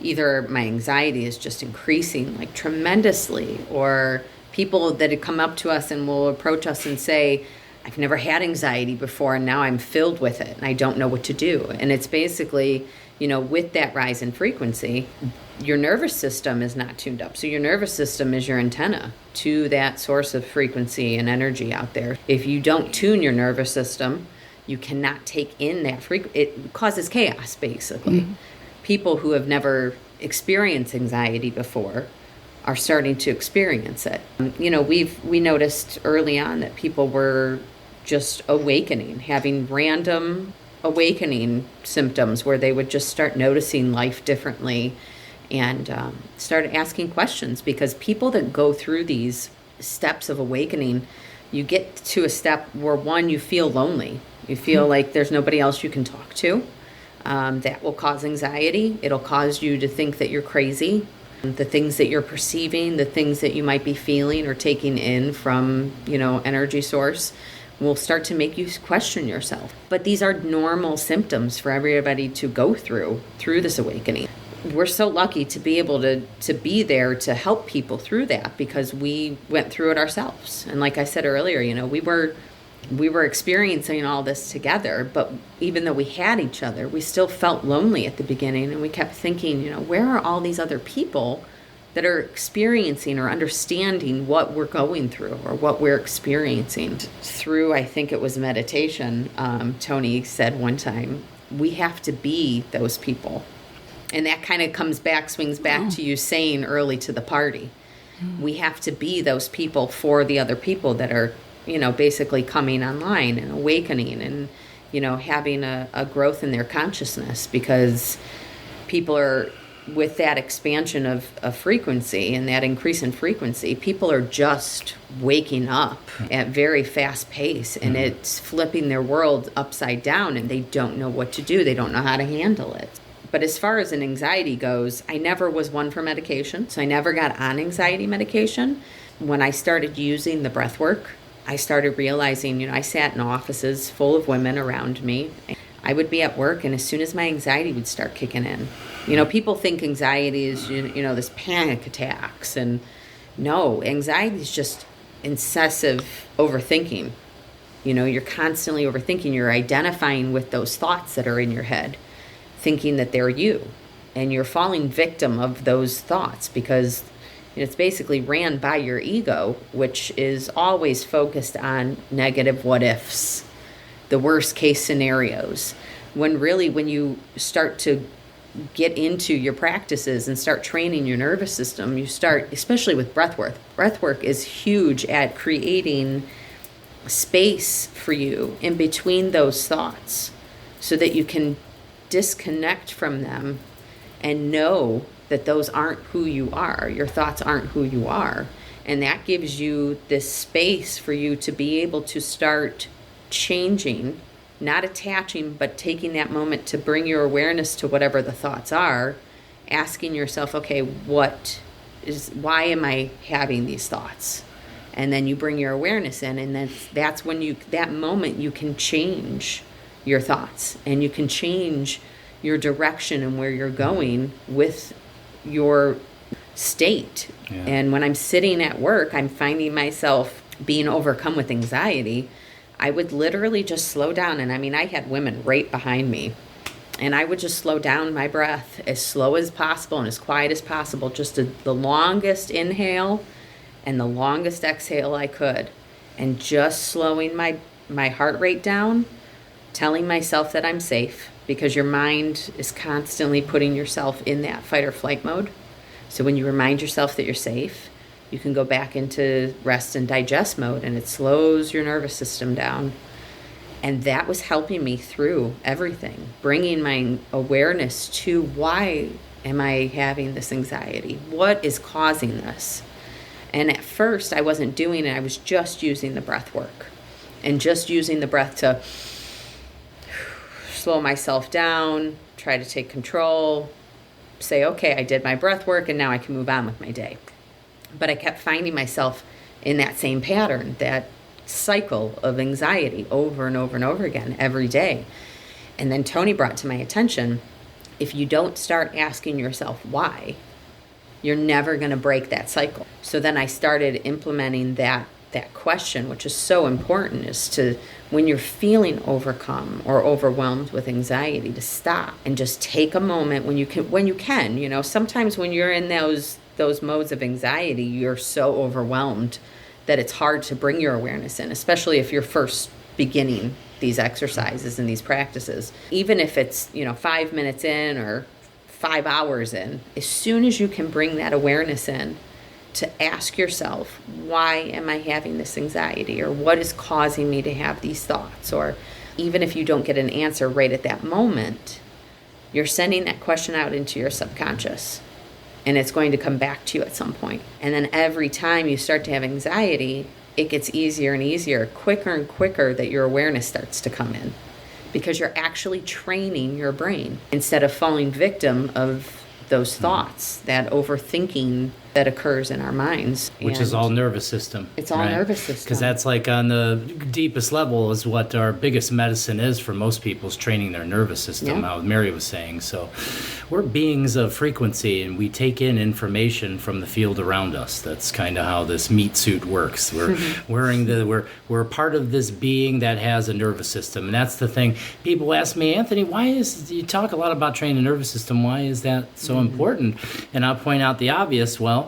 either my anxiety is just increasing like tremendously, or people that had come up to us and will approach us and say, I've never had anxiety before and now I'm filled with it and I don't know what to do. And it's basically, with that rise in frequency, your nervous system is not tuned up. So your nervous system is your antenna to that source of frequency and energy out there. If you don't tune your nervous system, you cannot take in that it causes chaos, basically. Mm-hmm. People who have never experienced anxiety before are starting to experience it. We noticed early on that people were just awakening, having random awakening symptoms where they would just start noticing life differently and start asking questions, because people that go through these steps of awakening, you get to a step where, one, you feel lonely. You feel like there's nobody else you can talk to. That will cause anxiety. It'll cause you to think that you're crazy. The things that you're perceiving, the things that you might be feeling or taking in from, energy source will start to make you question yourself. But these are normal symptoms for everybody to go through this awakening. We're so lucky to be able to be there to help people through that, because we went through it ourselves. And like I said earlier, we were experiencing all this together, but even though we had each other, we still felt lonely at the beginning, and we kept thinking, where are all these other people that are experiencing or understanding what we're going through or what we're experiencing? Through, I think it was meditation, Tony said one time, we have to be those people. And that kind of swings back to you saying early to the party. We have to be those people for the other people that are basically coming online and awakening and, having a growth in their consciousness, because people are, with that expansion of frequency and that increase in frequency, people are just waking up at very fast pace, and it's flipping their world upside down, and they don't know what to do. They don't know how to handle it. But as far as an anxiety goes, I never was one for medication, so I never got on anxiety medication. When I started using the breathwork, I started realizing, I sat in offices full of women around me. I would be at work, and as soon as my anxiety would start kicking in, people think anxiety is, this panic attacks. And no, anxiety is just incessive overthinking. You're constantly overthinking. You're identifying with those thoughts that are in your head, thinking that they're you. And you're falling victim of those thoughts, because it's basically ran by your ego, which is always focused on negative what ifs, the worst case scenarios. When you start to get into your practices and start training your nervous system, you start, especially with breathwork. Breathwork is huge at creating space for you in between those thoughts so that you can disconnect from them and know that those aren't who you are. Your thoughts aren't who you are. And that gives you this space for you to be able to start changing, not attaching, but taking that moment to bring your awareness to whatever the thoughts are, asking yourself, okay, why am I having these thoughts? And then you bring your awareness in, and that's when that moment you can change your thoughts, and you can change your direction and where you're going with your state. Yeah. And when I'm sitting at work, I'm finding myself being overcome with anxiety. I would literally just slow down. And I had women right behind me. And I would just slow down my breath as slow as possible and as quiet as possible, just the longest inhale and the longest exhale I could. And just slowing my heart rate down, telling myself that I'm safe, because your mind is constantly putting yourself in that fight or flight mode. So when you remind yourself that you're safe, you can go back into rest and digest mode, and it slows your nervous system down. And that was helping me through everything, bringing my awareness to why am I having this anxiety? What is causing this? And at first, I wasn't doing it. I was just using the breath work and just using the breath to slow myself down, try to take control, say, okay, I did my breath work, and now I can move on with my day. But I kept finding myself in that same pattern, that cycle of anxiety over and over and over again every day. And then Tony brought to my attention, if you don't start asking yourself why, you're never going to break that cycle. So then I started implementing that question, which is so important, is to, when you're feeling overcome or overwhelmed with anxiety, to stop and just take a moment when you can, you know, sometimes when you're in those modes of anxiety, you're so overwhelmed that it's hard to bring your awareness in, especially if you're first beginning these exercises and these practices. Even if it's, 5 minutes in or 5 hours in, as soon as you can bring that awareness in, to ask yourself, why am I having this anxiety? Or what is causing me to have these thoughts? Or even if you don't get an answer right at that moment, you're sending that question out into your subconscious. And it's going to come back to you at some point. And then every time you start to have anxiety, it gets easier and easier, quicker and quicker, that your awareness starts to come in. Because you're actually training your brain instead of falling victim of those thoughts, that overthinking that occurs in our minds. Which is all nervous system. It's all nervous system. Because that's like on the deepest level is what our biggest medicine is for most people, is training their nervous system, how Mary was saying. So we're beings of frequency, and we take in information from the field around us. That's kind of how this meat suit works. We're we're part of this being that has a nervous system. And that's the thing. People ask me, Anthony, you talk a lot about training the nervous system. Why is that so important? And I'll point out the obvious. Well,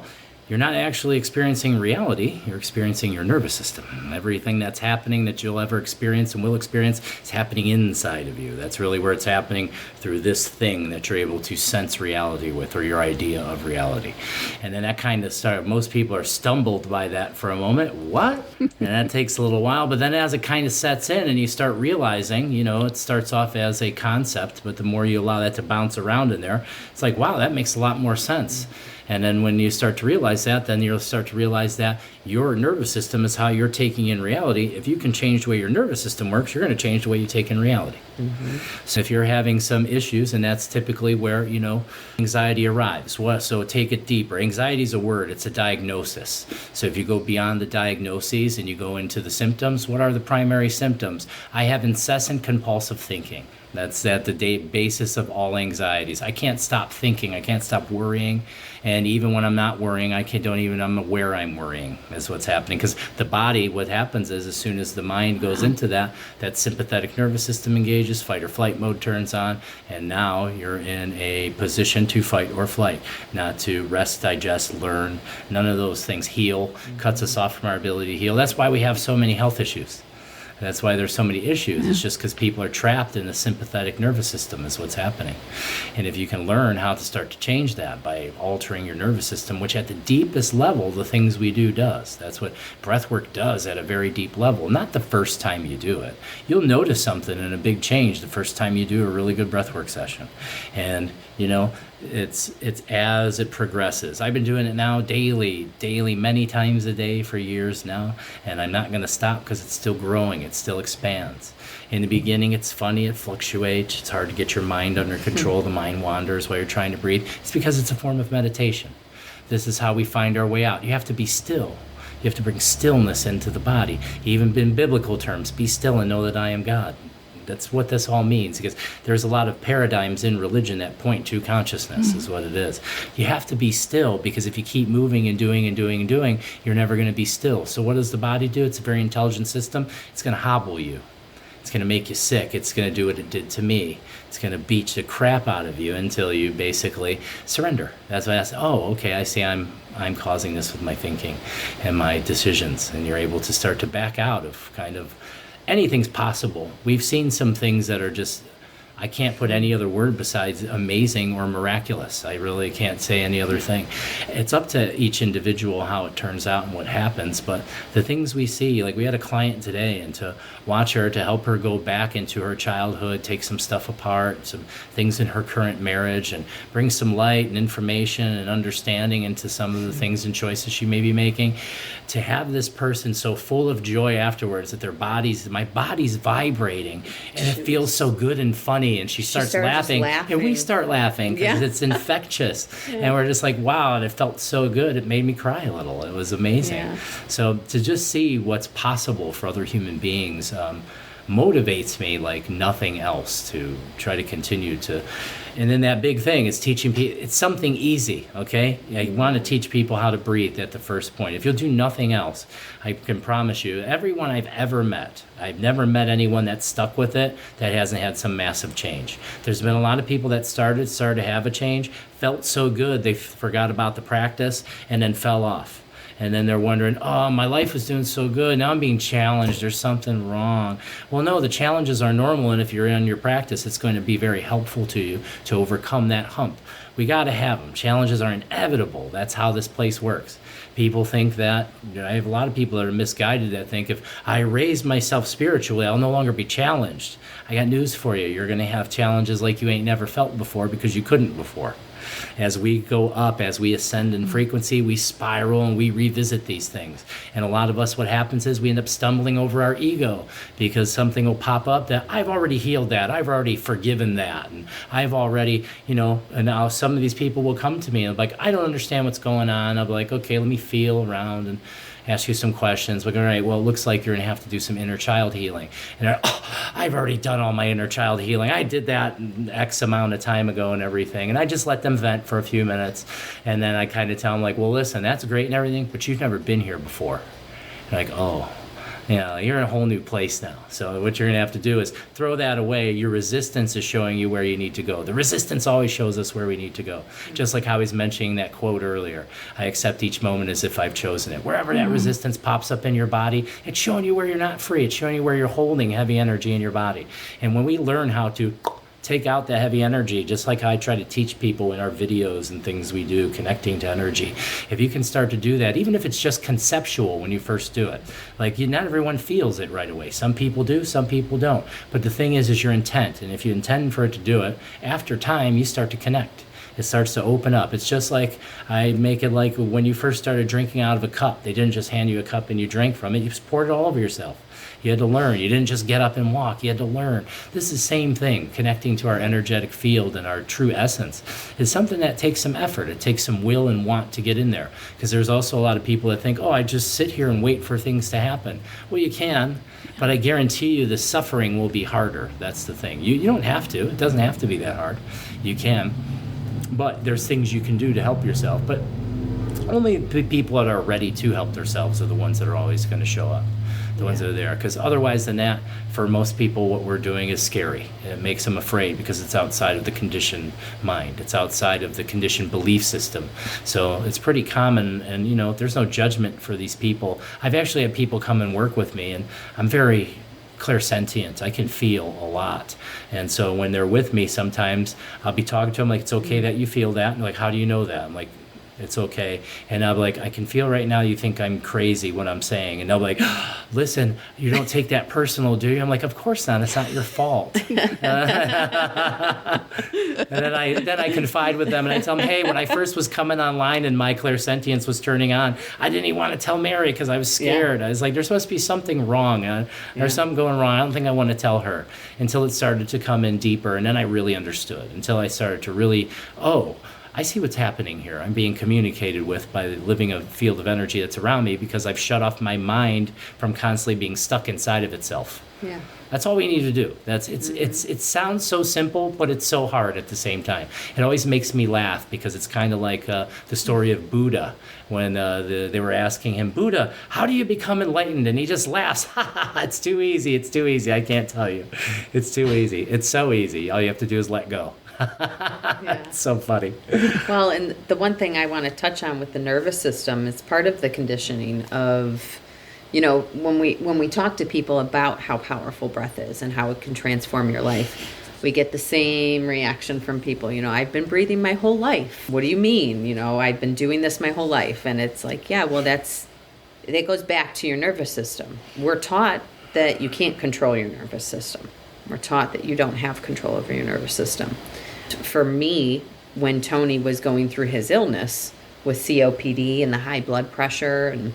you're not actually experiencing reality. You're experiencing your nervous system. Everything that's happening that you'll ever experience and will experience is happening inside of you. That's really where it's happening, through this thing that you're able to sense reality with, or your idea of reality. And then that kind of most people are stumbled by that for a moment. What? And that takes a little while. But then as it kind of sets in and you start realizing, it starts off as a concept, but the more you allow that to bounce around in there, it's like, wow, that makes a lot more sense. And then when you start to realize that, then you'll start to realize that your nervous system is how you're taking in reality. If you can change the way your nervous system works, you're going to change the way you take in reality. Mm-hmm. So if you're having some issues, and that's typically where, anxiety arrives. So take it deeper. Anxiety is a word. It's a diagnosis. So if you go beyond the diagnoses and you go into the symptoms, what are the primary symptoms? I have incessant compulsive thinking. That's at the basis of all anxieties. I can't stop thinking. I can't stop worrying. And even when I'm not worrying, I'm aware I'm worrying is what's happening. Because the body, what happens is, as soon as the mind goes into that sympathetic nervous system engages, fight or flight mode turns on, and now you're in a position to fight or flight, not to rest, digest, learn, none of those things. Heal, cuts us off from our ability to heal. That's why we have so many health issues. That's why there's so many issues. It's just because people are trapped in the sympathetic nervous system is what's happening. And if you can learn how to start to change that by altering your nervous system, which at the deepest level, the things we do does. That's what breathwork does at a very deep level. Not the first time you do it. You'll notice something and a big change the first time you do a really good breathwork session. And, it's as it progresses. I've been doing it now daily, many times a day for years now, and I'm not going to stop because it's still growing. It still expands. In the beginning, it's funny. It fluctuates. It's hard to get your mind under control. The mind wanders while you're trying to breathe. It's because it's a form of meditation. This is how we find our way out. You have to be still. You have to bring stillness into the body. Even in biblical terms, be still and know that I am God. That's what this all means, because there's a lot of paradigms in religion that point to consciousness is what it is. You have to be still, because if you keep moving and doing and doing and doing, you're never going to be still. So what does the body do? It's a very intelligent system. It's going to hobble you. It's going to make you sick. It's going to do what it did to me. It's going to beat the crap out of you until you basically surrender. That's why I said, oh, okay, I see I'm causing this with my thinking and my decisions. And you're able to start to back out of kind of anything's possible. We've seen some things that are just, I can't put any other word besides amazing or miraculous. I really can't say any other thing. It's up to each individual how it turns out and what happens, but the things we see, like we had a client today, and to watch her, to help her go back into her childhood, take some stuff apart, some things in her current marriage, and bring some light and information and understanding into some of the things and choices she may be making. To have this person so full of joy afterwards that my body's vibrating, and it feels so good and funny, and she starts laughing, and we start laughing because it's infectious. And we're just like, wow, and it felt so good. It made me cry a little. It was amazing. Yeah. So to just see what's possible for other human beings motivates me like nothing else to try to continue to. And then that big thing is teaching people. It's something easy, okay? I want to teach people how to breathe at the first point. If you'll do nothing else, I can promise you, everyone I've ever met, I've never met anyone that stuck with it that hasn't had some massive change. There's been a lot of people that started to have a change, felt so good they forgot about the practice, and then fell off. And then they're wondering, oh, my life was doing so good. Now I'm being challenged. There's something wrong. Well, no, the challenges are normal. And if you're in your practice, it's going to be very helpful to you to overcome that hump. We got to have them. Challenges are inevitable. That's how this place works. People think that, I have a lot of people that are misguided that think if I raise myself spiritually, I'll no longer be challenged. I got news for you. You're going to have challenges like you ain't never felt before because you couldn't before. As we go up, as we ascend in frequency, we spiral and we revisit these things. And a lot of us, what happens is we end up stumbling over our ego because something will pop up that I've already healed that. I've already forgiven that. And I've already, and now some of these people will come to me and like, I don't understand what's going on. I'll be like, okay, let me feel around and ask you some questions. Like, all right, well, it looks like you're going to have to do some inner child healing. And they're, I've already done all my inner child healing. I did that X amount of time ago and everything. And I just let them vent for a few minutes. And then I kind of tell them, like, well, listen, that's great and everything, but you've never been here before. And like, oh, you're in a whole new place now. So what you're going to have to do is throw that away. Your resistance is showing you where you need to go. The resistance always shows us where we need to go. Just like how I was mentioning that quote earlier. I accept each moment as if I've chosen it. Wherever that resistance pops up in your body, it's showing you where you're not free. It's showing you where you're holding heavy energy in your body. And when we learn how to take out that heavy energy, just like how I try to teach people in our videos and things we do, connecting to energy. If you can start to do that, even if it's just conceptual when you first do it, like not everyone feels it right away. Some people do, some people don't. But the thing is your intent. And if you intend for it to do it, after time, you start to connect. It starts to open up. It's just like, I make it like when you first started drinking out of a cup. They didn't just hand you a cup and you drank from it. You just poured it all over yourself. You had to learn. You didn't just get up and walk. You had to learn. This is the same thing. Connecting to our energetic field and our true essence is something that takes some effort. It takes some will and want to get in there. Because there's also a lot of people that think, oh, I just sit here and wait for things to happen. Well, you can, but I guarantee you the suffering will be harder. That's the thing. You don't have to. It doesn't have to be that hard. You can. But there's things you can do to help yourself. But only the people that are ready to help themselves are the ones that are always going to show up. The ones that are there, because otherwise than that, for most people, what we're doing is scary. It makes them afraid because it's outside of the conditioned mind. It's outside of the conditioned belief system. So it's pretty common, and there's no judgment for these people. I've actually had people come and work with me, and I'm very clairsentient. I can feel a lot. And so when they're with me, sometimes I'll be talking to them like, it's okay that you feel that. And like, how do you know that? I'm like, it's okay. And I'll be like, I can feel right now you think I'm crazy what I'm saying. And they'll be like, listen, you don't take that personal, do you? I'm like, of course not. It's not your fault. And then I confide with them and I tell them, hey, when I first was coming online and my clairsentience was turning on, I didn't even want to tell Mary because I was scared. Yeah. I was like, there's supposed to be something wrong. There's something going wrong. I don't think I want to tell her, until it started to come in deeper. And then I really understood, until I started to really, I see what's happening here. I'm being communicated with by living a field of energy that's around me because I've shut off my mind from constantly being stuck inside of itself. Yeah. That's all we need to do. It sounds so simple, but it's so hard at the same time. It always makes me laugh because it's kind of like the story of Buddha when they were asking him, Buddha, how do you become enlightened? And he just laughs. Ha ha! It's too easy. It's too easy. I can't tell you. It's too easy. It's so easy. All you have to do is let go. Yeah. It's so funny. Well, and the one thing I want to touch on with the nervous system is part of the conditioning of, when we talk to people about how powerful breath is and how it can transform your life, we get the same reaction from people. I've been breathing my whole life. What do you mean? I've been doing this my whole life. And it's like, yeah, well, that goes back to your nervous system. We're taught that you can't control your nervous system. We're taught that you don't have control over your nervous system. For me, when Tony was going through his illness with COPD and the high blood pressure and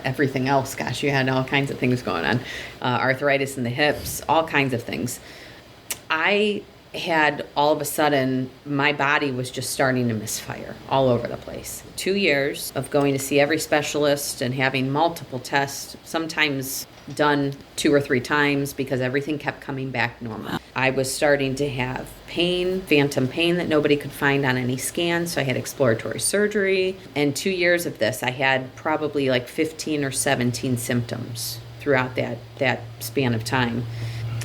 everything else, gosh, you had all kinds of things going on, arthritis in the hips, all kinds of things. I had all of a sudden, my body was just starting to misfire all over the place. 2 years of going to see every specialist and having multiple tests, sometimes done 2 or 3 times because everything kept coming back normal. I was starting to have pain, phantom pain that nobody could find on any scan, so I had exploratory surgery. And 2 years of this, I had probably like 15 or 17 symptoms throughout that span of time.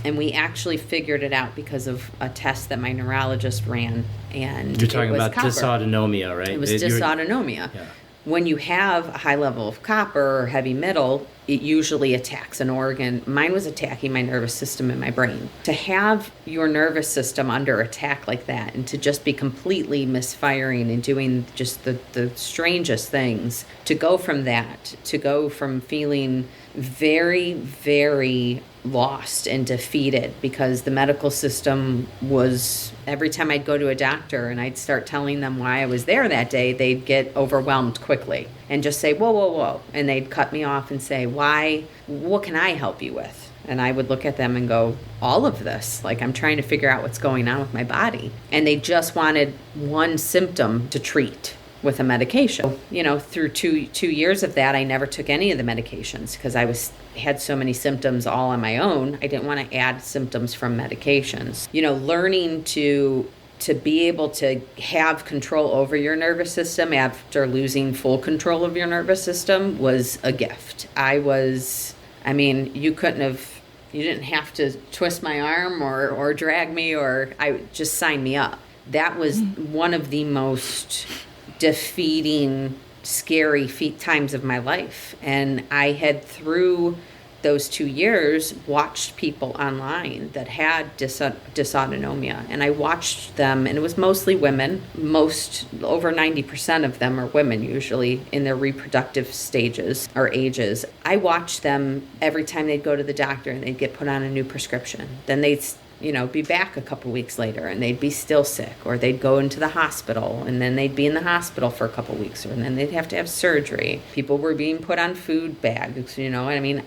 And we actually figured it out because of a test that my neurologist ran. And you're talking about copper. Dysautonomia, right? It was dysautonomia. Yeah. When you have a high level of copper or heavy metal, it usually attacks an organ. Mine was attacking my nervous system and my brain. To have your nervous system under attack like that and to just be completely misfiring and doing just the strangest things, to go from feeling very, very lost and defeated because the medical system was, every time I'd go to a doctor and I'd start telling them why I was there that day, they'd get overwhelmed quickly and just say, whoa, whoa, whoa. And they'd cut me off and say, why, what can I help you with? And I would look at them and go, all of this, like I'm trying to figure out what's going on with my body. And they just wanted one symptom to treat with a medication. Through two years of that, I never took any of the medications because I had so many symptoms all on my own. I didn't want to add symptoms from medications. Learning to be able to have control over your nervous system after losing full control of your nervous system was a gift. You didn't have to twist my arm or drag me or just sign me up. That was one of the most defeating, scary times of my life. And I had, through those 2 years, watched people online that had dysautonomia. And I watched them, and it was mostly women. Over 90% of them are women, usually in their reproductive stages or ages. I watched them every time they'd go to the doctor and they'd get put on a new prescription. Then they'd be back a couple weeks later and they'd be still sick, or they'd go into the hospital and then they'd be in the hospital for a couple weeks, and then they'd have to have surgery. People were being put on food bags,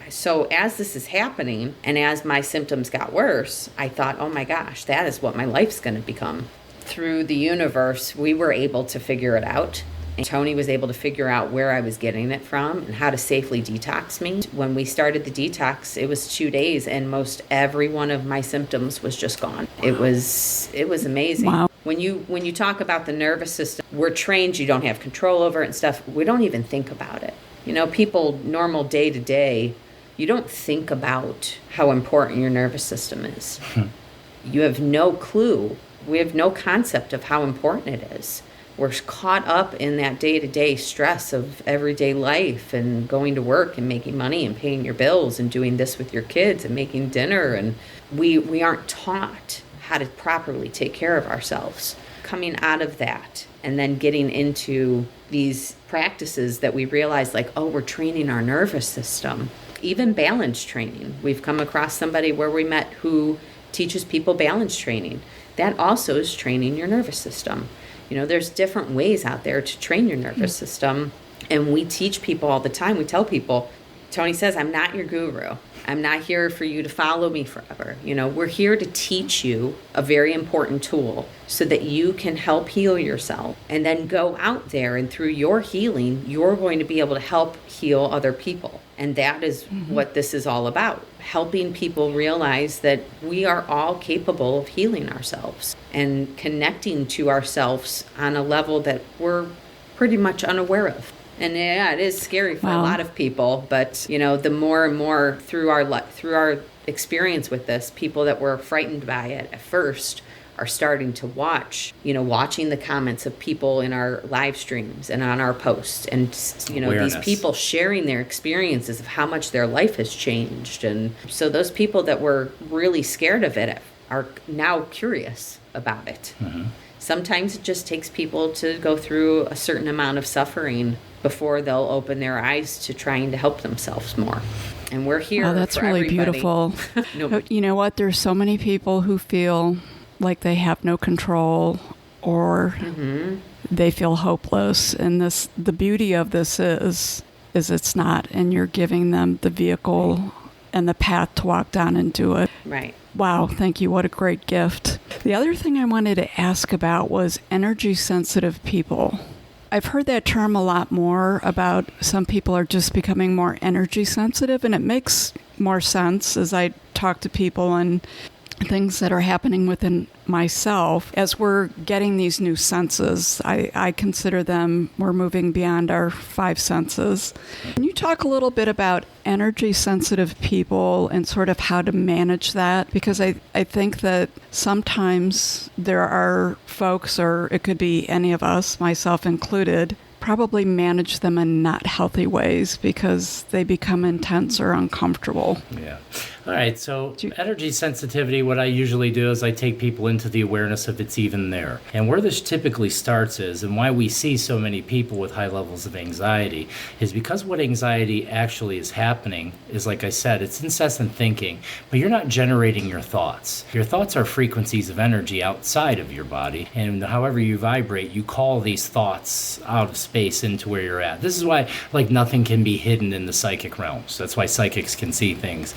So as this is happening and as my symptoms got worse, I thought, oh my gosh, that is what my life's going to become. Through the universe, we were able to figure it out. And Tony was able to figure out where I was getting it from and how to safely detox me. When we started the detox, it was 2 days and most every one of my symptoms was just gone. Wow. It was amazing. Wow. When you talk about the nervous system, we're trained you don't have control over it and stuff. We don't even think about it. People normal day to day, you don't think about how important your nervous system is. You have no clue. We have no concept of how important it is. We're caught up in that day-to-day stress of everyday life and going to work and making money and paying your bills and doing this with your kids and making dinner. And we aren't taught how to properly take care of ourselves. Coming out of that and then getting into these practices that we realize, like, oh, we're training our nervous system. Even balance training. We've come across somebody where we met who teaches people balance training. That also is training your nervous system. There's different ways out there to train your nervous system. And we teach people all the time. We tell people, Tony says, I'm not your guru. I'm not here for you to follow me forever. We're here to teach you a very important tool so that you can help heal yourself and then go out there, and through your healing, you're going to be able to help heal other people. And that is what this is all about, helping people realize that we are all capable of healing ourselves and connecting to ourselves on a level that we're pretty much unaware of. And yeah, it is scary for a lot of people, but the more and more through our experience with this, people that were frightened by it at first are starting to watching the comments of people in our live streams and on our posts, and these people sharing their experiences of how much their life has changed. And so those people that were really scared of it are now curious about it. Sometimes it just takes people to go through a certain amount of suffering before they'll open their eyes to trying to help themselves more. And we're here. Oh, that's for really everybody. Beautiful. You know what? There's so many people who feel like they have no control, or they feel hopeless. And the beauty of this is it's not, and you're giving them the vehicle and the path to walk down and do it. Right. Wow, thank you. What a great gift. The other thing I wanted to ask about was energy sensitive people. I've heard that term a lot more about some people are just becoming more energy sensitive, and it makes more sense as I talk to people and things that are happening within myself as we're getting these new senses. I consider them, we're moving beyond our 5 senses. Can you talk a little bit about energy sensitive people and sort of how to manage that? Because I think that sometimes there are folks, or it could be any of us, myself included, probably manage them in not healthy ways because they become intense or uncomfortable. Yeah. All right. So energy sensitivity, what I usually do is I take people into the awareness of it's even there. And where this typically starts is, and why we see so many people with high levels of anxiety, is because what anxiety actually is happening is, like I said, it's incessant thinking, but you're not generating your thoughts. Your thoughts are frequencies of energy outside of your body. And however you vibrate, you call these thoughts out of space into where you're at. This is why, nothing can be hidden in the psychic realms. That's why psychics can see things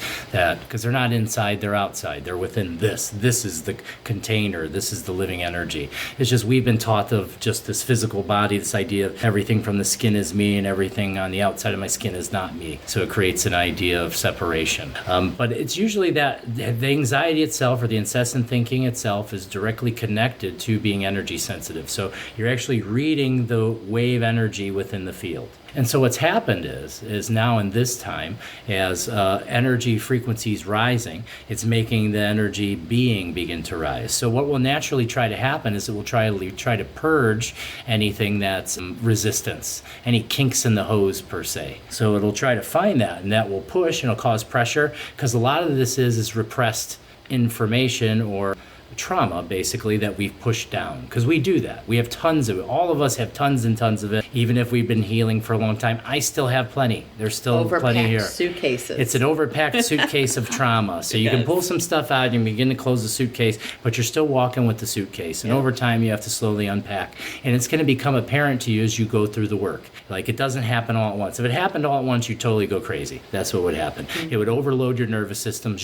because they're not inside, they're outside. They're within this. This is the container. This is the living energy. It's just we've been taught of just this physical body, this idea of everything from the skin is me and everything on the outside of my skin is not me. So it creates an idea of separation. But it's usually that the anxiety itself or the incessant thinking itself is directly connected to being energy sensitive. So you're actually reading the wave energy within the field. And so what's happened is now in this time, as energy frequencies rising, it's making the energy being begin to rise. So what will naturally try to happen is it will try to purge anything that's resistance, any kinks in the hose per se. So it'll try to find that, and that will push and it'll cause pressure, because a lot of this is repressed information or trauma, basically, that we've pushed down, because we do that. We have tons of it. All of us have tons and tons of it. Even if we've been healing for a long time, I still have plenty. There's still plenty here. Suitcases. It's an overpacked suitcase of trauma. So you can pull some stuff out and begin to close the suitcase, but you're still walking with the suitcase. And over time, you have to slowly unpack. And it's going to become apparent to you as you go through the work. It doesn't happen all at once. If it happened all at once, you'd totally go crazy. That's what would happen. It would overload your nervous system,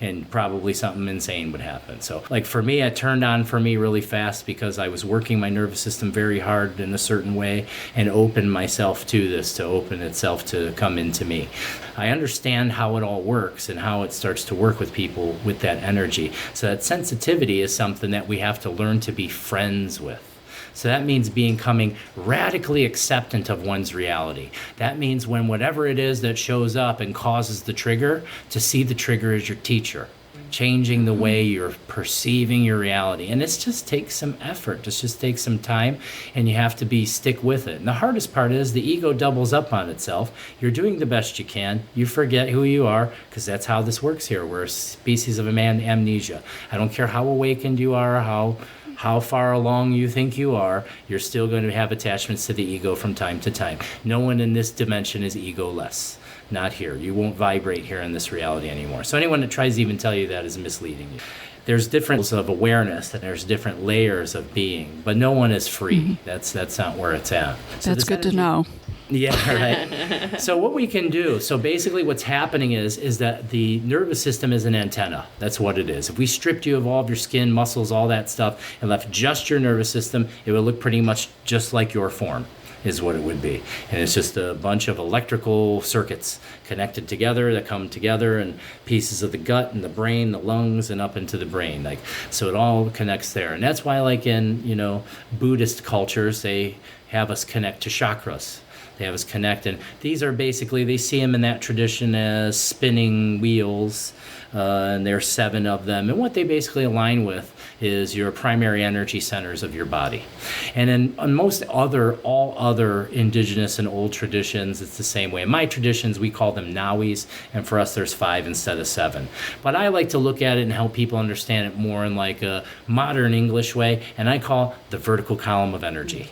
and probably something insane would happen. So, for me, it turned on for me really fast because I was working my nervous system very hard in a certain way and opened myself to this, to open itself to come into me. I understand how it all works and how it starts to work with people with that energy. So that sensitivity is something that we have to learn to be friends with. So that means becoming radically acceptant of one's reality. That means when whatever it is that shows up and causes the trigger, to see the trigger as your teacher, changing the way you're perceiving your reality. And it just takes some effort. It just takes some time, and you have to stick with it. And the hardest part is the ego doubles up on itself. You're doing the best you can. You forget who you are, because that's how this works here. We're a species of amnesia. I don't care how awakened you are, how far along you think you are, you're still going to have attachments to the ego from time to time. No one in this dimension is ego-less. Not here. You won't vibrate here in this reality anymore. So anyone that tries to even tell you that is misleading you. There's different levels of awareness, and there's different layers of being, but no one is free. That's not where it's at. So that's good to know. Yeah, right. So what we can do, so basically what's happening is that the nervous system is an antenna. That's what it is. If we stripped you of all of your skin, muscles, all that stuff, and left just your nervous system, it would look pretty much just like your form, is what it would be. And it's just a bunch of electrical circuits connected together that come together, and pieces of the gut and the brain, the lungs, and up into the brain. Like, so it all connects there. And that's why, like in, Buddhist cultures, they have us connect to chakras. They have us connect, and these are basically, they see them in that tradition as spinning wheels, and there are 7 of them. And what they basically align with is your primary energy centers of your body. And in on all other indigenous and old traditions, it's the same way. In my traditions, we call them nawis, and for us, there's 5 instead of 7. But I like to look at it and help people understand it more in like a modern English way, and I call the vertical column of energy,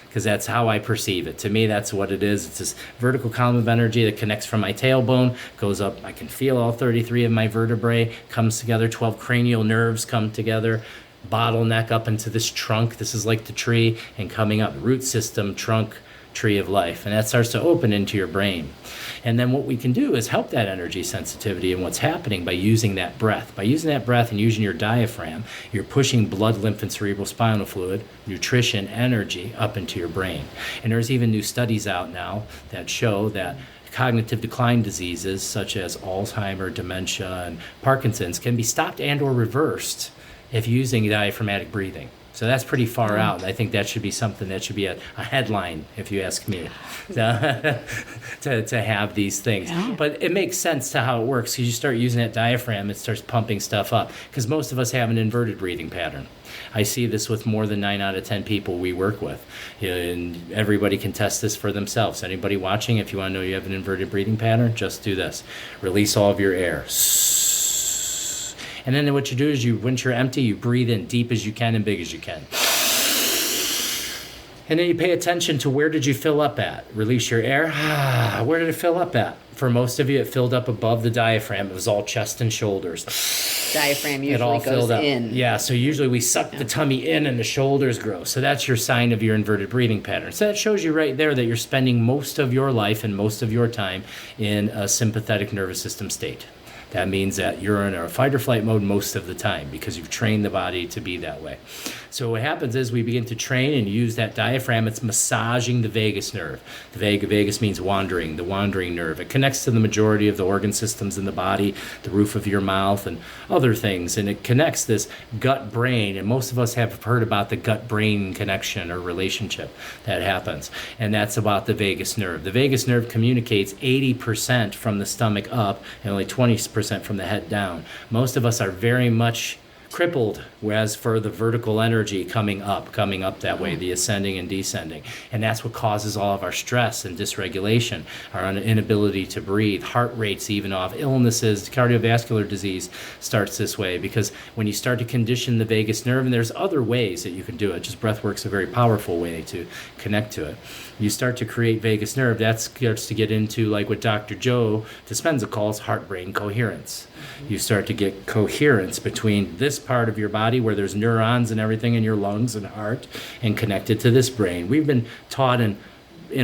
because that's how I perceive it. To me, that's what it is. It's this vertical column of energy that connects from my tailbone, goes up. I can feel all 33 of my vertebrae, comes together, 12 cranial nerves come together, bottleneck up into this trunk. This is like the tree, and coming up, root system, trunk, tree of life. And that starts to open into your brain. And then what we can do is help that energy sensitivity and what's happening by using that breath. By using that breath and using your diaphragm, you're pushing blood, lymph, and cerebrospinal fluid, nutrition, energy up into your brain. And there's even new studies out now that show that cognitive decline diseases such as Alzheimer's, dementia, and Parkinson's can be stopped and or reversed if using diaphragmatic breathing. So that's pretty far out. I think that should be something that should be a headline, if you ask me, to have these things. Yeah. But it makes sense to how it works, because you start using that diaphragm, it starts pumping stuff up, because most of us have an inverted breathing pattern. I see this with more than 9 out of 10 people we work with. And everybody can test this for themselves. Anybody watching, if you want to know you have an inverted breathing pattern, just do this. Release all of your air. And then what you do is once you're empty, you breathe in deep as you can and big as you can. And then you pay attention to where did you fill up at. Release your air. Where did it fill up at? For most of you, it filled up above the diaphragm. It was all chest and shoulders. Diaphragm usually goes in. Yeah, so usually we suck the tummy in and the shoulders grow. So that's your sign of your inverted breathing pattern. So that shows you right there that you're spending most of your life and most of your time in a sympathetic nervous system state. That means that you're in a fight or flight mode most of the time because you've trained the body to be that way. So what happens is we begin to train and use that diaphragm. It's massaging the vagus nerve. The vagus means wandering, the wandering nerve. It connects to the majority of the organ systems in the body, the roof of your mouth and other things. And it connects this gut-brain. And most of us have heard about the gut-brain connection or relationship that happens. And that's about the vagus nerve. The vagus nerve communicates 80% from the stomach up and only 20% from the head down. Most of us are very much crippled, whereas for the vertical energy coming up that way, the ascending and descending. And that's what causes all of our stress and dysregulation, our inability to breathe, heart rates even off, illnesses, cardiovascular disease starts this way, because when you start to condition the vagus nerve, and there's other ways that you can do it, just breathwork's a very powerful way to connect to it. You start to create vagus nerve, that starts to get into like what Dr. Joe Dispenza calls heart-brain coherence. You start to get coherence between this part of your body where there's neurons and everything in your lungs and heart and connected to this brain. We've been taught in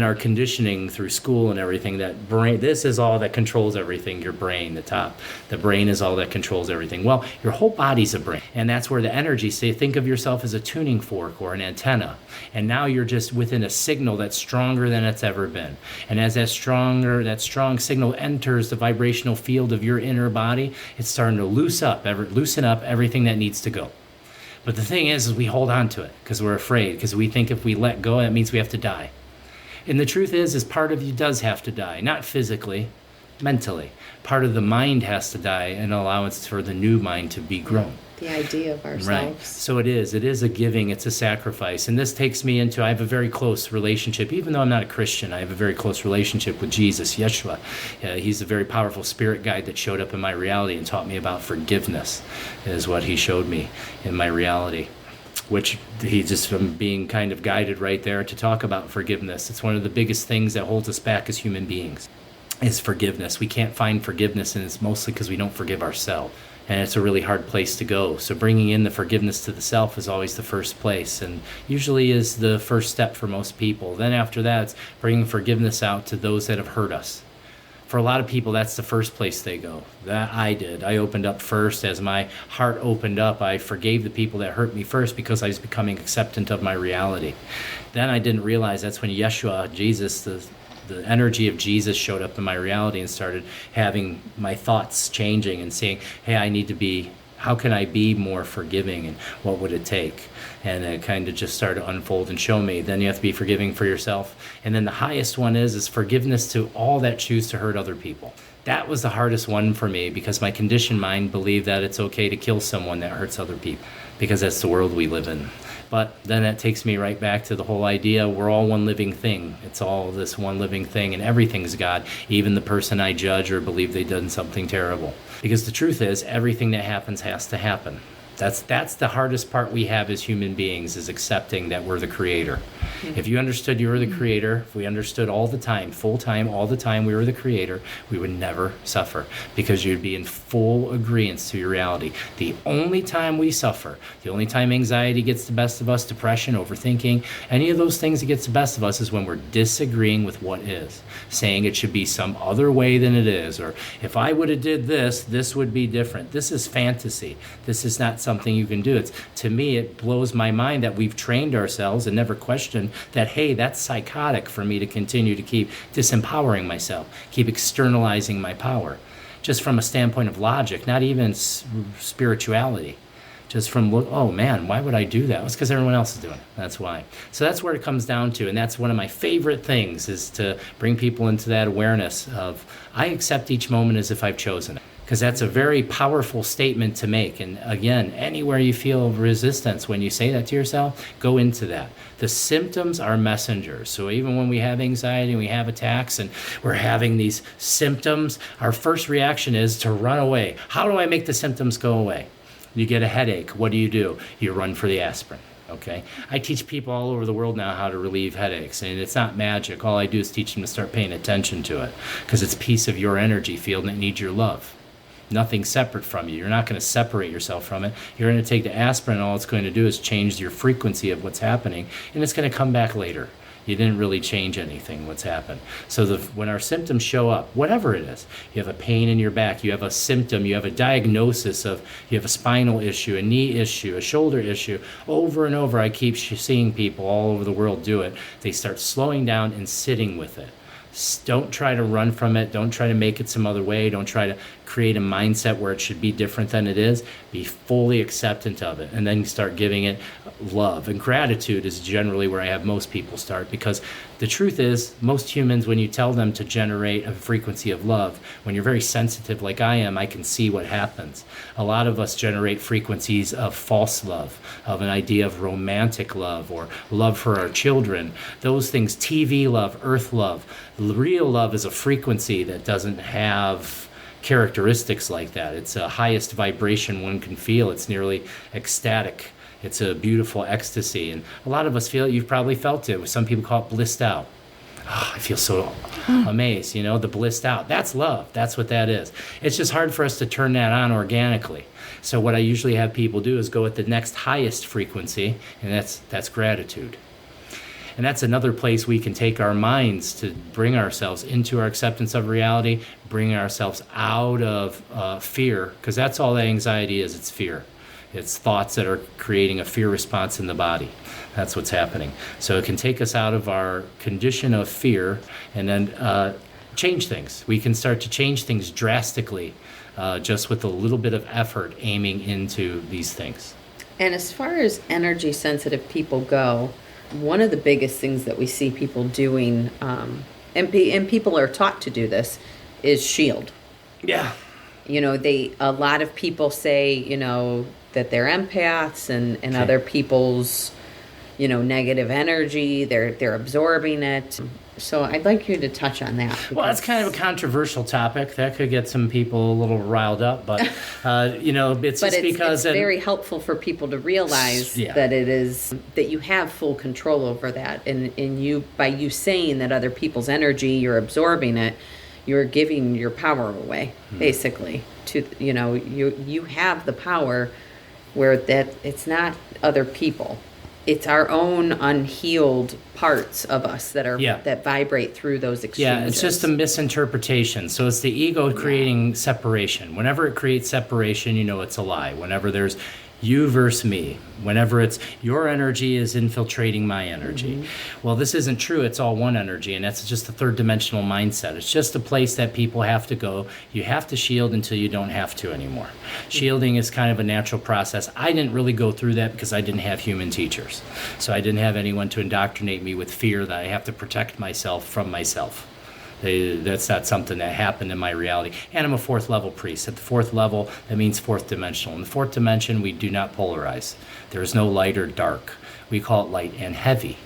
our conditioning through school and everything that brain, this is all that controls everything, your brain, the top. The brain is all that controls everything. Well, your whole body's a brain, and that's where the energy, say, think of yourself as a tuning fork or an antenna, and now you're just within a signal that's stronger than it's ever been. And as that strong signal enters the vibrational field of your inner body, it's starting to loosen up everything that needs to go. But the thing is we hold on to it because we're afraid, because we think if we let go, that means we have to die. And the truth is part of you does have to die, not physically, mentally. Part of the mind has to die in allowance for the new mind to be grown. The idea of ourselves. Right. So it is a giving, it's a sacrifice. And this takes me into, I have a very close relationship, even though I'm not a Christian, I have a very close relationship with Jesus, Yeshua. He's a very powerful spirit guide that showed up in my reality and taught me about forgiveness, is what he showed me in my reality. Which he just from being kind of guided right there to talk about forgiveness. It's one of the biggest things that holds us back as human beings is forgiveness. We can't find forgiveness, and it's mostly because we don't forgive ourselves. And it's a really hard place to go. So bringing in the forgiveness to the self is always the first place, and usually is the first step for most people. Then after that, it's bringing forgiveness out to those that have hurt us. For a lot of people, that's the first place they go. That I did. I opened up first. As my heart opened up, I forgave the people that hurt me first because I was becoming acceptant of my reality. Then I didn't realize that's when Yeshua, Jesus, the energy of Jesus showed up in my reality and started having my thoughts changing and saying, hey, how can I be more forgiving, and what would it take? And it kind of just started to unfold and show me. Then you have to be forgiving for yourself. And then the highest one is forgiveness to all that choose to hurt other people. That was the hardest one for me because my conditioned mind believed that it's okay to kill someone that hurts other people because that's the world we live in. But then that takes me right back to the whole idea, we're all one living thing. It's all this one living thing, and everything's God, even the person I judge or believe they've done something terrible. Because the truth is, everything that happens has to happen. That's the hardest part we have as human beings, is accepting that we're the creator. Mm-hmm. If you understood you were the creator, if we understood all the time, full time, all the time we were the creator, we would never suffer because you'd be in full agreement to your reality. The only time we suffer, the only time anxiety gets the best of us, depression, overthinking, any of those things that gets the best of us is when we're disagreeing with what is, saying it should be some other way than it is, or if I would have did this, this would be different. This is fantasy. This is not something you can do. To me, it blows my mind that we've trained ourselves and never questioned that, hey, that's psychotic for me to continue to keep disempowering myself, keep externalizing my power, just from a standpoint of logic, not even spirituality. Just from, oh man, why would I do that? It's because everyone else is doing it. That's why. So that's where it comes down to. And that's one of my favorite things, is to bring people into that awareness of, I accept each moment as if I've chosen it. Because that's a very powerful statement to make. And again, anywhere you feel resistance, when you say that to yourself, go into that. The symptoms are messengers. So even when we have anxiety and we have attacks and we're having these symptoms, our first reaction is to run away. How do I make the symptoms go away? You get a headache. What do? You run for the aspirin. Okay? I teach people all over the world now how to relieve headaches, and it's not magic. All I do is teach them to start paying attention to it, because it's a piece of your energy field and it needs your love. Nothing separate from you. You're not going to separate yourself from it. You're going to take the aspirin, and all it's going to do is change your frequency of what's happening, and it's going to come back later. You didn't really change anything, what's happened. So when our symptoms show up, whatever it is, you have a pain in your back, you have a symptom, you have a diagnosis of, you have a spinal issue, a knee issue, a shoulder issue, over and over, I keep seeing people all over the world do it. They start slowing down and sitting with it. Don't try to run from it. Don't try to make it some other way. Don't try to create a mindset where it should be different than it is. Be fully acceptant of it, and then start giving it love. And gratitude is generally where I have most people start, because the truth is, most humans, when you tell them to generate a frequency of love, when you're very sensitive like I am, I can see what happens. A lot of us generate frequencies of false love, of an idea of romantic love or love for our children. Those things, TV love, earth love. Real love is a frequency that doesn't have characteristics like that. It's the highest vibration one can feel. It's nearly ecstatic. It's a beautiful ecstasy. And a lot of us feel it. You've probably felt it. Some people call it blissed out. Oh, I feel so amazed, the blissed out. That's love. That's what that is. It's just hard for us to turn that on organically. So what I usually have people do is go at the next highest frequency, and that's gratitude. And that's another place we can take our minds to bring ourselves into our acceptance of reality, bring ourselves out of fear, because that's all that anxiety is. It's fear. It's thoughts that are creating a fear response in the body. That's what's happening. So it can take us out of our condition of fear and then change things. We can start to change things drastically just with a little bit of effort aiming into these things. And as far as energy sensitive people go, one of the biggest things that we see people doing, and people are taught to do this, is shield. Yeah. A lot of people say, that they're empaths and okay. Other people's, negative energy, they're absorbing it. So I'd like you to touch on that. Well, that's kind of a controversial topic. That could get some people a little riled up, but it's just because it's very helpful for people to realize that it is that you have full control over that, and you, by you saying that other people's energy, you're absorbing it, you're giving your power away, basically. to, you have the power where that it's not other people. It's our own unhealed parts of us that are that vibrate through those exchanges. Yeah, it's just a misinterpretation. So it's the ego creating separation. Whenever it creates separation, it's a lie. Whenever there's you versus me, whenever it's your energy is infiltrating my energy. Well, this isn't true. It's all one energy, and that's just a third dimensional mindset. It's just a place that people have to go. You have to shield until you don't have to anymore. Shielding is kind of a natural process. I didn't really go through that because I didn't have human teachers. So I didn't have anyone to indoctrinate me with fear that I have to protect myself from myself. That's not something that happened in my reality. And I'm a fourth level priest. At the fourth level, that means fourth dimensional. In the fourth dimension, we do not polarize. There is no light or dark. We call it light and heavy,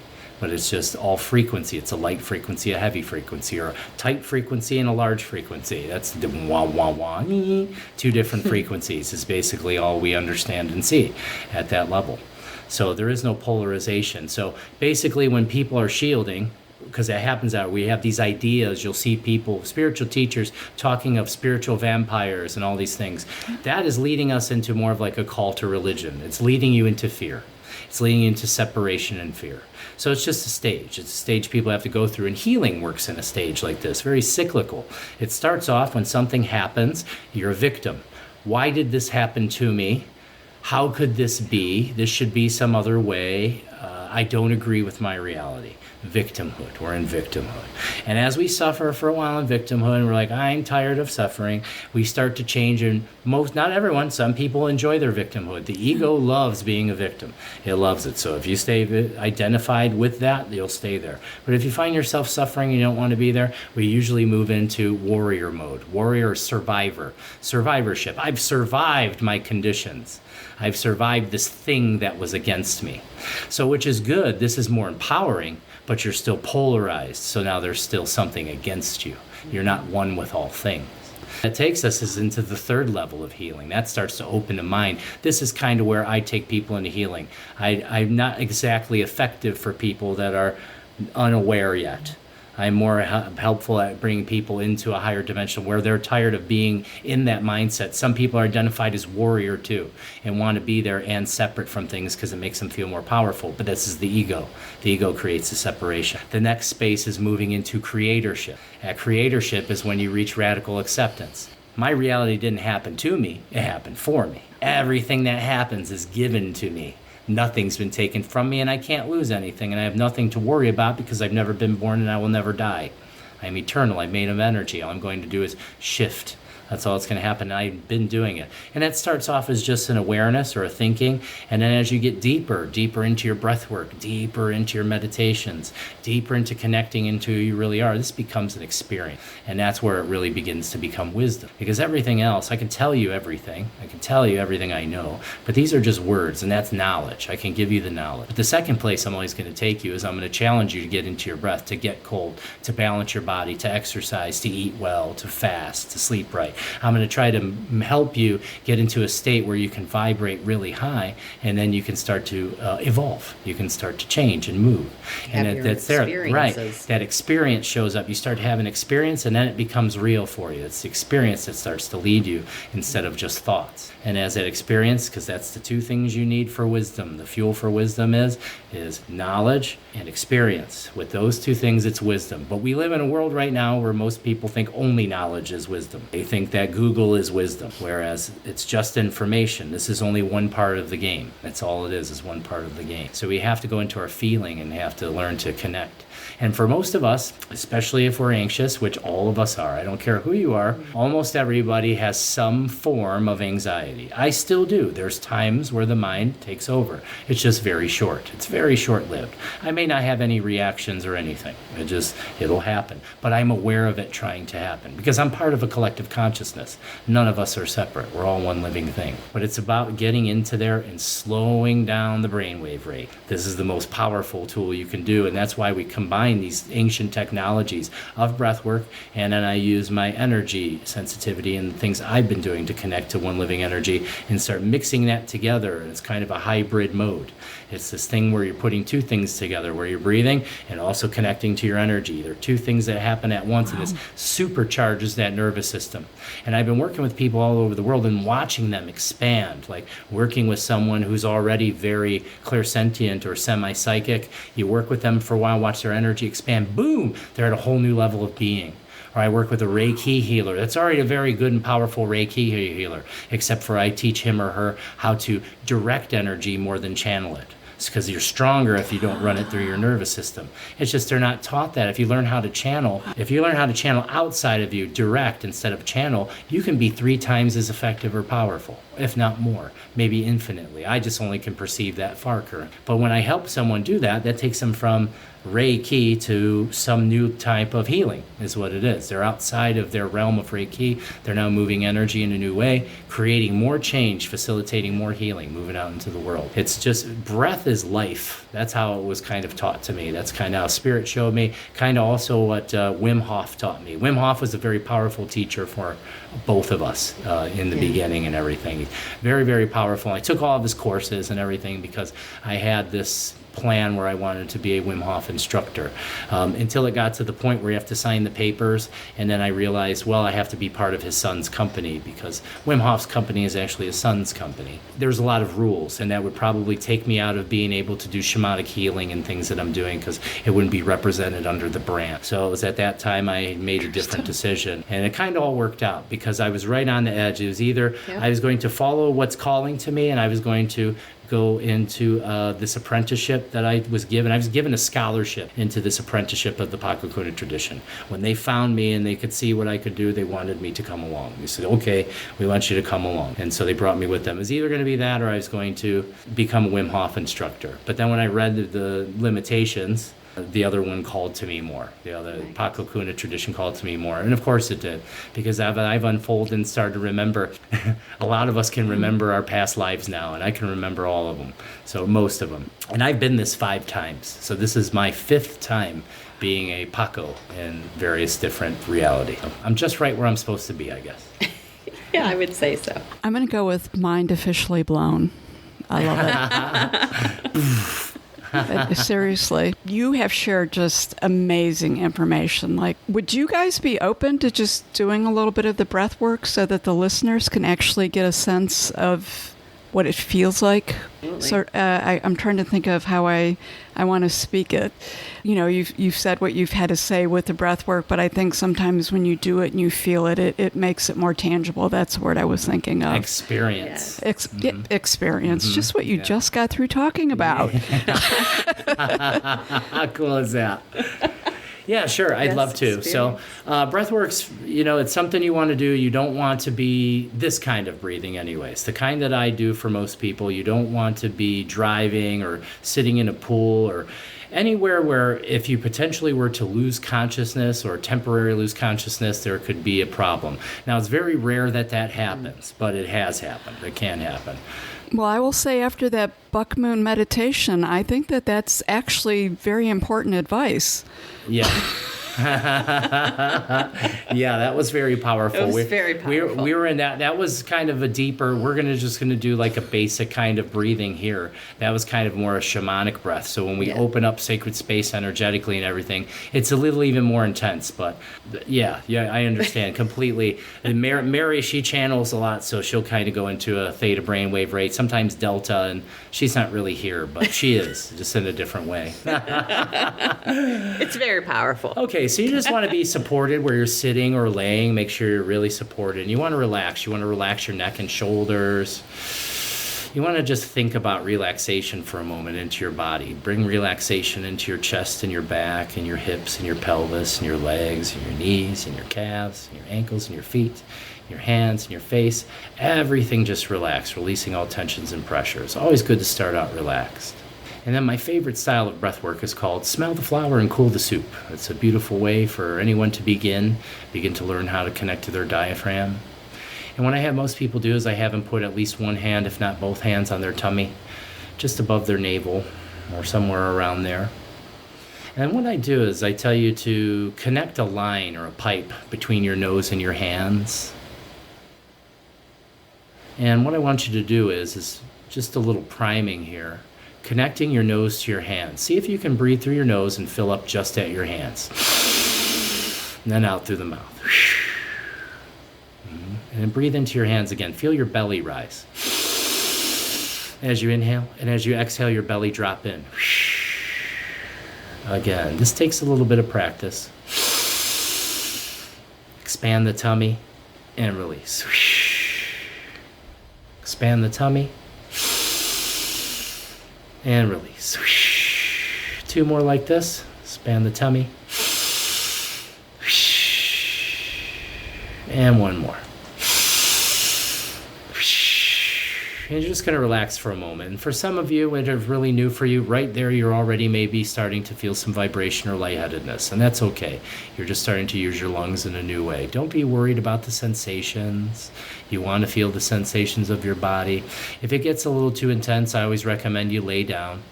but it's just all frequency. It's a light frequency, a heavy frequency, or a tight frequency and a large frequency. That's the wah, wah, wah. Two different frequencies is basically all we understand and see at that level. So there is no polarization. So basically when people are shielding, because that happens out, we have these ideas, you'll see people, spiritual teachers talking of spiritual vampires and all these things. That is leading us into more of like a call to religion. It's leading you into fear. It's leading you into separation and fear. So it's just a stage. It's a stage people have to go through, and healing works in a stage like this, very cyclical. It starts off when something happens, you're a victim. Why did this happen to me? How could this be? This should be some other way. I don't agree with my reality. Victimhood. We're in victimhood. And as we suffer for a while in victimhood, and we're like, I'm tired of suffering, we start to change. And not everyone, some people enjoy their victimhood. The ego loves being a victim. It loves it. So if you stay identified with that, you'll stay there. But if you find yourself suffering and you don't want to be there, we usually move into warrior mode. Warrior, survivor. Survivorship. I've survived my conditions. I've survived this thing that was against me. So which is good. This is more empowering, but you're still polarized. So now there's still something against you. You're not one with all things. That takes us into the third level of healing. That starts to open the mind. This is kind of where I take people into healing. I'm not exactly effective for people that are unaware yet. I'm more helpful at bringing people into a higher dimension where they're tired of being in that mindset. Some people are identified as warrior too and want to be there and separate from things because it makes them feel more powerful. But this is the ego. The ego creates a separation. The next space is moving into creatorship. At creatorship is when you reach radical acceptance. My reality didn't happen to me. It happened for me. Everything that happens is given to me. Nothing's been taken from me, and I can't lose anything, and I have nothing to worry about because I've never been born and I will never die. I'm eternal. I'm made of energy. All I'm going to do is shift. That's all that's going to happen. I've been doing it. And that starts off as just an awareness or a thinking. And then as you get deeper into your breath work, deeper into your meditations, deeper into connecting into who you really are, this becomes an experience. And that's where it really begins to become wisdom. Because everything else, I can tell you everything. I can tell you everything I know. But these are just words, and that's knowledge. I can give you the knowledge. But the second place I'm always going to take you is I'm going to challenge you to get into your breath, to get cold, to balance your body, to exercise, to eat well, to fast, to sleep right. I'm going to try to help you get into a state where you can vibrate really high, and then you can start to evolve. You can start to change and move. And that's there, right? That experience shows up. You start having experience, and then it becomes real for you. It's the experience that starts to lead you instead of just thoughts. And as that experience, because that's the two things you need for wisdom. The fuel for wisdom is knowledge and experience. With those two things, it's wisdom. But we live in a world right now where most people think only knowledge is wisdom. They think that Google is wisdom, whereas it's just information. This is only one part of the game. That's all it is one part of the game. So we have to go into our feeling and have to learn to connect. And for most of us, especially if we're anxious, which all of us are, I don't care who you are, almost everybody has some form of anxiety. I still do. There's times where the mind takes over. It's just very short. It's very short-lived. I may not have any reactions or anything. It'll happen. But I'm aware of it trying to happen because I'm part of a collective consciousness. None of us are separate. We're all one living thing. But it's about getting into there and slowing down the brainwave rate. This is the most powerful tool you can do, and that's why we combine these ancient technologies of breath work, and then I use my energy sensitivity and things I've been doing to connect to one living energy and start mixing that together. And it's kind of a hybrid mode. It's this thing where you're putting two things together, where you're breathing and also connecting to your energy. They're two things that happen at once, and this supercharges that nervous system. And I've been working with people all over the world and watching them expand, like working with someone who's already very clairsentient or semi-psychic. You work with them for a while, watch their energy expand, boom, they're at a whole new level of being. Or I work with a Reiki healer. That's already a very good and powerful Reiki healer, except for I teach him or her how to direct energy more than channel it. It's because you're stronger if you don't run it through your nervous system. It's just they're not taught that. If you learn how to channel outside of you, direct instead of channel, you can be 3 times as effective or powerful, if not more, maybe infinitely. I just only can perceive that far current. But when I help someone do that, that takes them from Reiki to some new type of healing is what it is. They're outside of their realm of Reiki. They're now moving energy in a new way, creating more change, facilitating more healing, moving out into the world. It's just, breath is life. That's how it was kind of taught to me. That's kind of how Spirit showed me, kind of also what Wim Hof taught me. Wim Hof was a very powerful teacher for both of us in the beginning and everything. Very, very powerful. I took all of his courses and everything because I had this plan where I wanted to be a Wim Hof instructor until it got to the point where you have to sign the papers, and then I realized, well, I have to be part of his son's company because Wim Hof's company is actually his son's company. There's a lot of rules, and that would probably take me out of being able to do shamanic healing and things that I'm doing because it wouldn't be represented under the brand. So it was at that time I made a different decision, and it kind of all worked out because I was right on the edge. It was either I was going to follow what's calling to me, and I was going to go into this apprenticeship that I was given. I was given a scholarship into this apprenticeship of the Paqo Kuna tradition. When they found me and they could see what I could do, they wanted me to come along. They said, okay, we want you to come along. And so they brought me with them. It was either going to be that or I was going to become a Wim Hof instructor. But then when I read the limitations, the other one called to me more. The other Paqo Kuna tradition called to me more. And of course it did, because I've unfolded and started to remember. A lot of us can remember our past lives now, and I can remember all of them. So most of them. And I've been this 5 times. So this is my 5th time being a Paqo in various different reality. I'm just right where I'm supposed to be, I guess. Yeah, I would say so. I'm going to go with mind officially blown. I love it. Seriously, you have shared just amazing information. Like, would you guys be open to just doing a little bit of the breath work so that the listeners can actually get a sense of what it feels like? Absolutely. So I'm trying to think of how I want to speak it. You know, you've said what you've had to say with the breath work, but I think sometimes when you do it and you feel it, it makes it more tangible. That's the word I was thinking of. Experience. Experience. Mm-hmm. Just what you just got through talking about. How cool is that? Yeah, sure. I'd love to. Experience. So breathwork's, it's something you want to do. You don't want to be this kind of breathing anyways. The kind that I do for most people, you don't want to be driving or sitting in a pool or anywhere where if you potentially were to lose consciousness or temporarily lose consciousness, there could be a problem. Now, it's very rare that happens, but it has happened. It can happen. Well, I will say after that Buck Moon meditation, I think that's actually very important advice. Yeah. Yeah, that was very powerful. It was very powerful. We were in that. That was kind of a deeper. We're just going to do like a basic kind of breathing here. That was kind of more a shamanic breath. So when we open up sacred space energetically and everything, it's a little even more intense. But yeah, I understand completely. And Mary, she channels a lot, so she'll kind of go into a theta brainwave rate, sometimes delta, and she's not really here, but she is, just in a different way. It's very powerful. Okay, so you just want to be supported where you're sitting or laying. Make sure you're really supported. And you want to relax. You want to relax your neck and shoulders. You want to just think about relaxation for a moment into your body. Bring relaxation into your chest and your back and your hips and your pelvis and your legs and your knees and your calves and your ankles and your feet, your hands and your face. Everything just relax, releasing all tensions and pressure. It's always good to start out relaxed. And then my favorite style of breath work is called smell the flower and cool the soup. It's a beautiful way for anyone to begin to learn how to connect to their diaphragm. And what I have most people do is I have them put at least one hand, if not both hands, on their tummy, just above their navel or somewhere around there. And what I do is I tell you to connect a line or a pipe between your nose and your hands. And what I want you to do is just a little priming here. Connecting your nose to your hands. See if you can breathe through your nose and fill up just at your hands. And then out through the mouth. And then breathe into your hands again. Feel your belly rise. As you inhale, and as you exhale, your belly drop in. Again, this takes a little bit of practice. Expand the tummy and release. Expand the tummy and release. 2 more like this. Expand the tummy. And 1 more. And you're just going to relax for a moment. And for some of you, it is really new for you, right there you're already maybe starting to feel some vibration or lightheadedness. And that's okay. You're just starting to use your lungs in a new way. Don't be worried about the sensations. You want to feel the sensations of your body. If it gets a little too intense, I always recommend you lay down.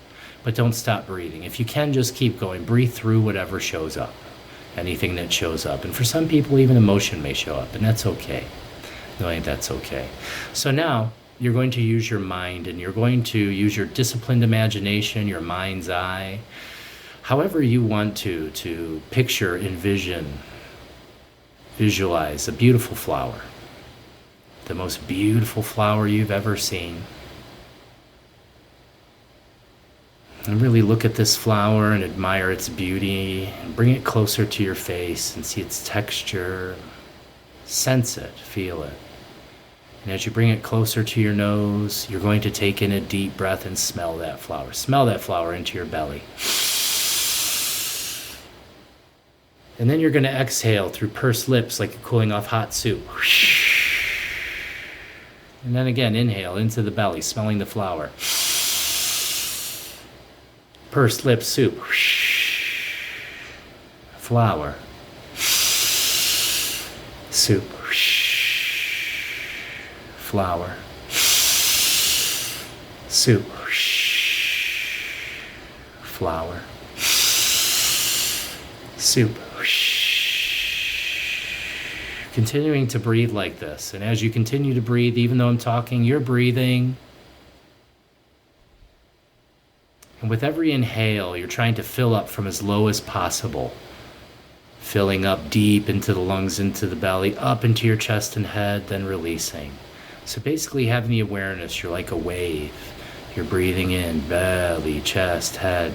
But don't stop breathing. If you can, just keep going. Breathe through whatever shows up. Anything that shows up. And for some people, even emotion may show up. And that's okay. Knowing that's okay. So now, you're going to use your mind, and you're going to use your disciplined imagination, your mind's eye, however you want to picture, envision, visualize a beautiful flower, the most beautiful flower you've ever seen. And really look at this flower and admire its beauty, and bring it closer to your face and see its texture. Sense it, feel it. And as you bring it closer to your nose, you're going to take in a deep breath and smell that flower. Smell that flower into your belly. And then you're going to exhale through pursed lips like you're cooling off hot soup. And then again, inhale into the belly, smelling the flower. Pursed lips, soup. Flower. Soup. Flower. Soup. Flower. Soup. Continuing to breathe like this. And as you continue to breathe, even though I'm talking, you're breathing. And with every inhale, you're trying to fill up from as low as possible. Filling up deep into the lungs, into the belly, up into your chest and head, then releasing. So basically having the awareness, you're like a wave. You're breathing in, belly, chest, head.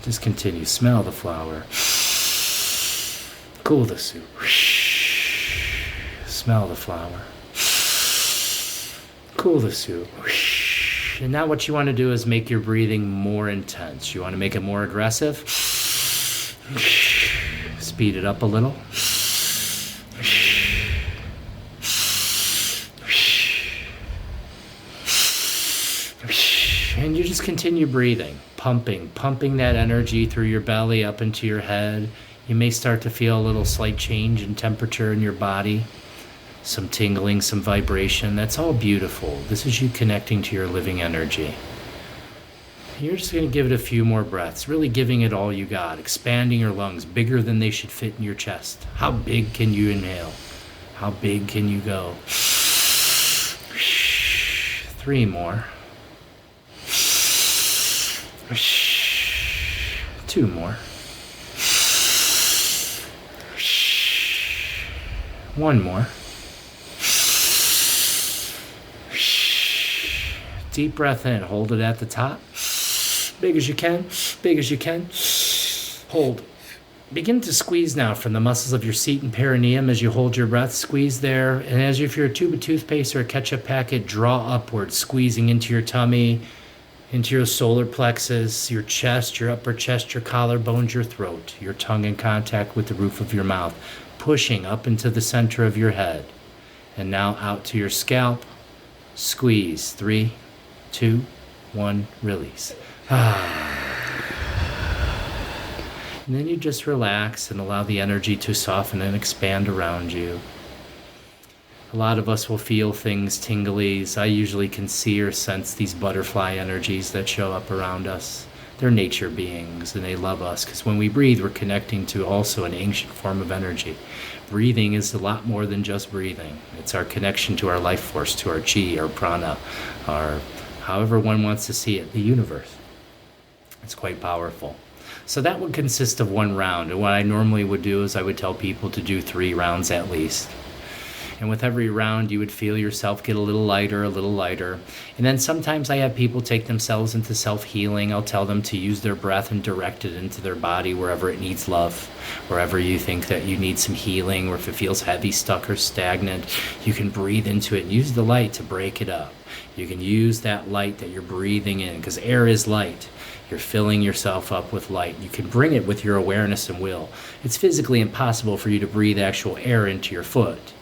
Just continue. Smell the flower. Cool the soup. Smell the flower. Cool the soup. And now what you want to do is make your breathing more intense. You want to make it more aggressive. Speed it up a little. And you just continue breathing, pumping that energy through your belly up into your head. You may start to feel a little slight change in temperature in your body, some tingling, some vibration. That's all beautiful. This is you connecting to your living energy. You're just going to give it a few more breaths, really giving it all you got, expanding your lungs bigger than they should fit in your chest. How big can you inhale? How big can you go? 3 more. 2 more. 1 more. Deep breath in. Hold it at the top. Big as you can. Big as you can. Hold. Begin to squeeze now from the muscles of your seat and perineum as you hold your breath. Squeeze there. And as if you're a tube of toothpaste or a ketchup packet, draw upwards, squeezing into your tummy, into your solar plexus, your chest, your upper chest, your collarbones, your throat, your tongue in contact with the roof of your mouth, pushing up into the center of your head. And now out to your scalp. Squeeze. 3, 2, 1, release. And then you just relax and allow the energy to soften and expand around you. A lot of us will feel things, tinglies. I usually can see or sense these butterfly energies that show up around us. They're nature beings, and they love us, because when we breathe, we're connecting to also an ancient form of energy. Breathing is a lot more than just breathing. It's our connection to our life force, to our chi, our prana, our however one wants to see it, the universe. It's quite powerful. So that would consist of 1 round. And what I normally would do is I would tell people to do 3 rounds at least. And with every round, you would feel yourself get a little lighter, a little lighter. And then sometimes I have people take themselves into self-healing. I'll tell them to use their breath and direct it into their body wherever it needs love, wherever you think that you need some healing, or if it feels heavy, stuck, or stagnant, you can breathe into it and use the light to break it up. You can use that light that you're breathing in, because air is light. You're filling yourself up with light. You can bring it with your awareness and will. It's physically impossible for you to breathe actual air into your foot,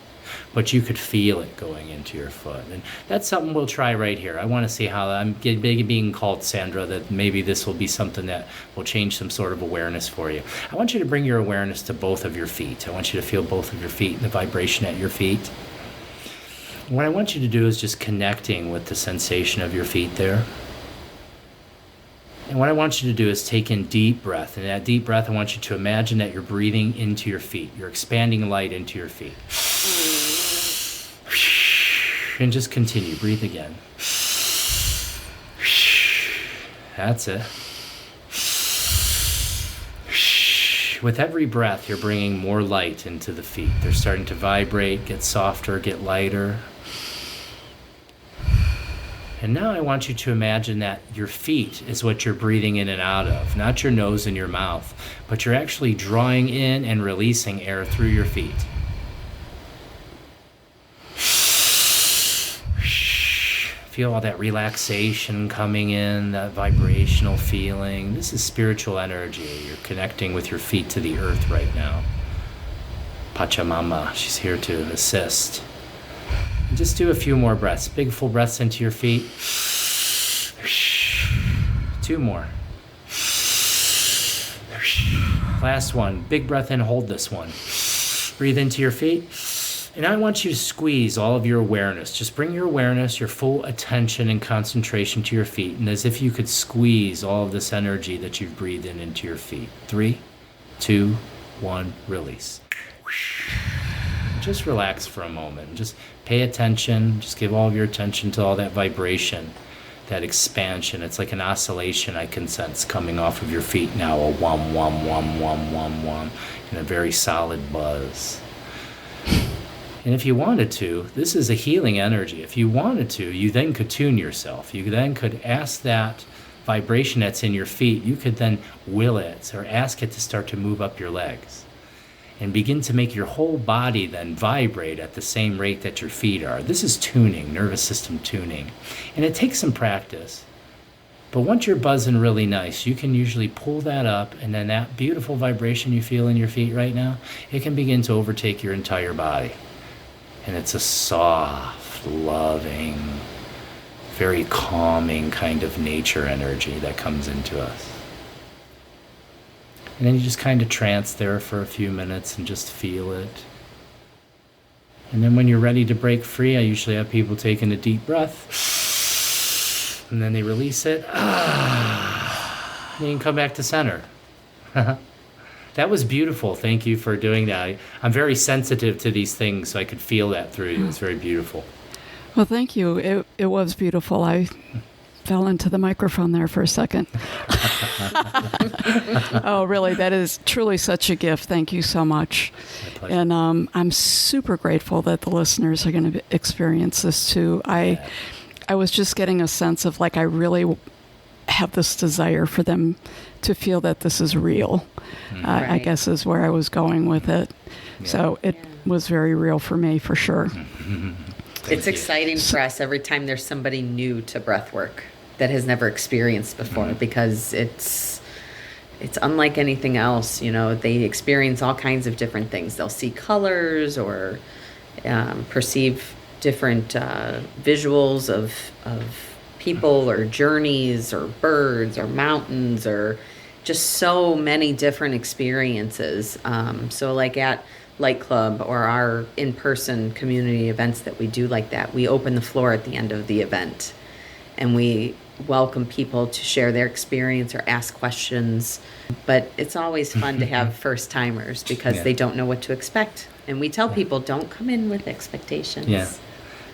but you could feel it going into your foot. And that's something we'll try right here. I want to see how I'm being called Sandra, that maybe this will be something that will change some sort of awareness for you. I want you to bring your awareness to both of your feet. I want you to feel both of your feet and the vibration at your feet. What I want you to do is just connecting with the sensation of your feet there. And what I want you to do is take in deep breath. And that deep breath, I want you to imagine that you're breathing into your feet. You're expanding light into your feet. And just continue. Breathe again. That's it. With every breath, you're bringing more light into the feet. They're starting to vibrate, get softer, get lighter. And now I want you to imagine that your feet is what you're breathing in and out of, not your nose and your mouth, but you're actually drawing in and releasing air through your feet. Feel all that relaxation coming in, that vibrational feeling. This is spiritual energy. You're connecting with your feet to the earth right now. Pachamama, she's here to assist. Just do a few more breaths. Big full breaths into your feet. 2 more. Last one. Big breath in, hold this one. Breathe into your feet. And I want you to squeeze all of your awareness. Just bring your awareness, your full attention and concentration to your feet. And as if you could squeeze all of this energy that you've breathed in into your feet. 3, 2, 1, release. Just relax for a moment. Just pay attention. Just give all of your attention to all that vibration, that expansion. It's like an oscillation I can sense coming off of your feet now. A whum, whum, whum, whum, whum, whum. And a very solid buzz. And if you wanted to, this is a healing energy. If you wanted to, you then could tune yourself. You then could ask that vibration that's in your feet, you could then will it or ask it to start to move up your legs and begin to make your whole body then vibrate at the same rate that your feet are. This is tuning, nervous system tuning. And it takes some practice. But once you're buzzing really nice, you can usually pull that up, and then that beautiful vibration you feel in your feet right now, it can begin to overtake your entire body. And it's a soft, loving, very calming kind of nature energy that comes into us. And then you just kind of trance there for a few minutes and just feel it. And then when you're ready to break free, I usually have people taking a deep breath. And then they release it. And you can come back to center. That was beautiful. Thank you for doing that. I'm very sensitive to these things, so I could feel that through you. It's very beautiful. Well, thank you. It was beautiful. I fell into the microphone there for a second. Oh, really? That is truly such a gift. Thank you so much. My pleasure. And I'm super grateful that the listeners are going to experience this too. I was just getting a sense of like I really have this desire for them to feel that this is real. Right. I guess is where I was going with it. Yeah. So it was very real for me, for sure. It's exciting for us every time there's somebody new to breathwork that has never experienced before, because it's unlike anything else. You know, they experience all kinds of different things. They'll see colors or perceive different visuals of people or journeys or birds or mountains or just so many different experiences. So like at Light Club or our in-person community events that we do like that, we open the floor at the end of the event and we welcome people to share their experience or ask questions. But it's always fun to have first timers because they don't know what to expect. And we tell people, don't come in with expectations. Yeah.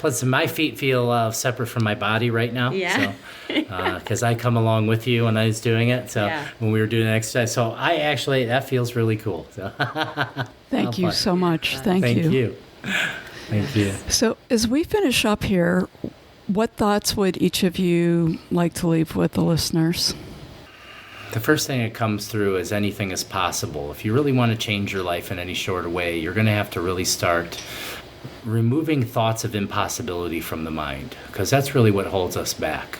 Plus, my feet feel separate from my body right now. Yeah. So, because I come along with you when I was doing it. So when we were doing the exercise, so that feels really cool. So Thank you so much. Thank you. Thank you. So as we finish up here, what thoughts would each of you like to leave with the listeners? The first thing that comes through is anything is possible. If you really want to change your life in any short way, you're going to have to really start removing thoughts of impossibility from the mind, because that's really what holds us back,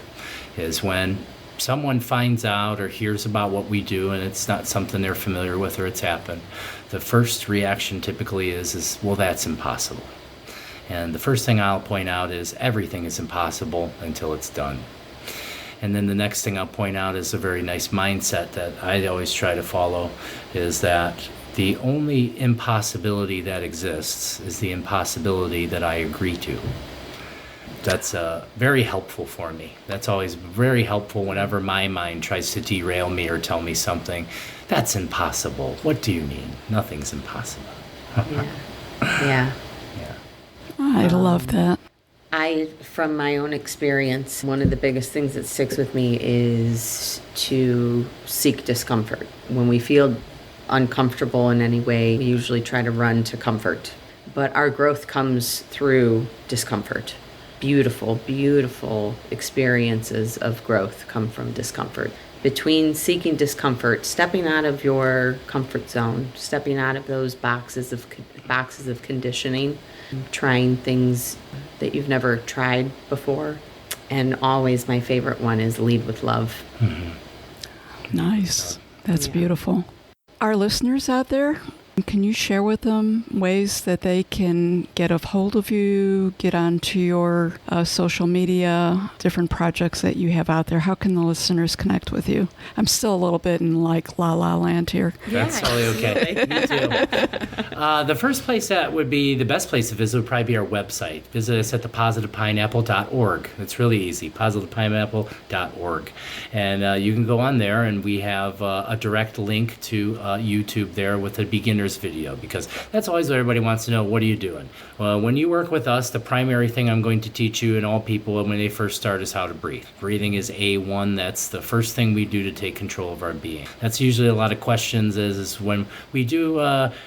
is when someone finds out or hears about what we do and it's not something they're familiar with or it's happened, the first reaction typically is well, that's impossible. And the first thing I'll point out is everything is impossible until it's done. And then the next thing I'll point out is a very nice mindset that I always try to follow, is that the only impossibility that exists is the impossibility that I agree to. That's very helpful for me. That's always very helpful whenever my mind tries to derail me or tell me something. That's impossible. What do you mean? Nothing's impossible. Yeah. I love that. From my own experience, one of the biggest things that sticks with me is to seek discomfort. When we feel uncomfortable in any way, we usually try to run to comfort. But our growth comes through discomfort. Beautiful, beautiful experiences of growth come from discomfort. Between seeking discomfort, stepping out of your comfort zone, stepping out of those boxes of conditioning, trying things that you've never tried before. And always my favorite one is lead with love. Mm-hmm. Nice. That's beautiful. Our listeners out there, can you share with them ways that they can get a hold of you, get onto your social media, different projects that you have out there? How can the listeners connect with you? I'm still a little bit in like la la land here. That's totally okay. Me too. The first place that would be the best place to visit would probably be our website. Visit us at thepositivepineapple.org. It's really easy, positivepineapple.org. And you can go on there, and we have a direct link to YouTube there with a beginner's video, because that's always what everybody wants to know. What are you doing? Well, when you work with us, the primary thing I'm going to teach you and all people when they first start is how to breathe. Breathing is A1. That's the first thing we do to take control of our being. That's usually a lot of questions is when we do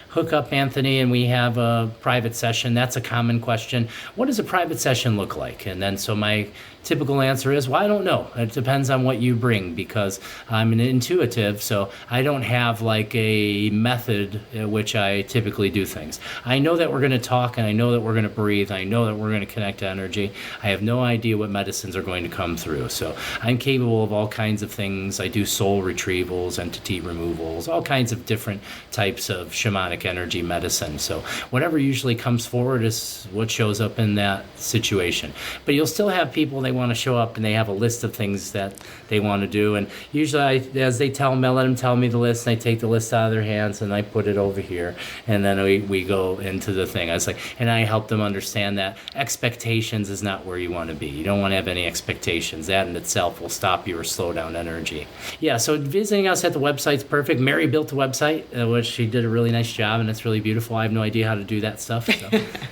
hook up Anthony and we have a private session. That's a common question. What does a private session look like? And then so my typical answer is, well, I don't know. It depends on what you bring, because I'm an intuitive, so I don't have like a method in which I typically do things. I know that we're going to talk, and I know that we're going to breathe. I know that we're going to connect to energy. I have no idea what medicines are going to come through. So I'm capable of all kinds of things. I do soul retrievals, entity removals, all kinds of different types of shamanic energy medicine. So whatever usually comes forward is what shows up in that situation. But you'll still have people, they want to show up and they have a list of things that they want to do, and usually as they tell them, I let them tell me the list, and I take the list out of their hands and I put it over here, and then we go into the thing. I was like, and I help them understand that expectations is not where you want to be. You don't want to have any expectations. That in itself will stop you or slow down energy. Yeah, so visiting us at the website's perfect. Mary built the website, which she did a really nice job, and it's really beautiful. I have no idea how to do that stuff,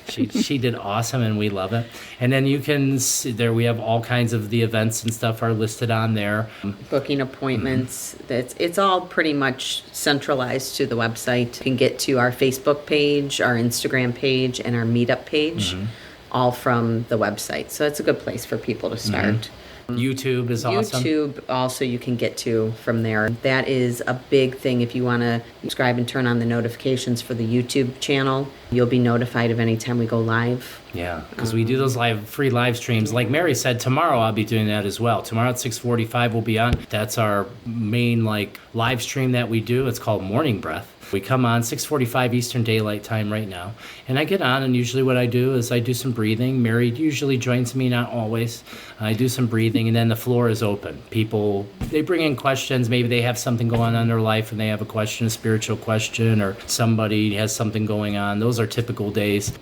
so she did awesome, and we love it. And then you can see there, we have all kinds of the events and stuff are listed on there. Booking appointments. It's all pretty much centralized to the website. You can get to our Facebook page, our Instagram page, and our meetup page, all from the website. So it's a good place for people to start. YouTube is awesome. YouTube also you can get to from there. That is a big thing. If you want to subscribe and turn on the notifications for the YouTube channel, you'll be notified of any time we go live. Yeah, because we do those free live streams. Like Mary said, tomorrow I'll be doing that as well. Tomorrow at 6:45 we'll be on. That's our main live stream that we do. It's called Morning Breath. We come on 6:45 Eastern Daylight Time right now. And I get on, and usually what I do is I do some breathing. Mary usually joins me, not always. I do some breathing, and then the floor is open. People, they bring in questions. Maybe they have something going on in their life, and they have a question, a spiritual question, or somebody has something going on. Those are typical days.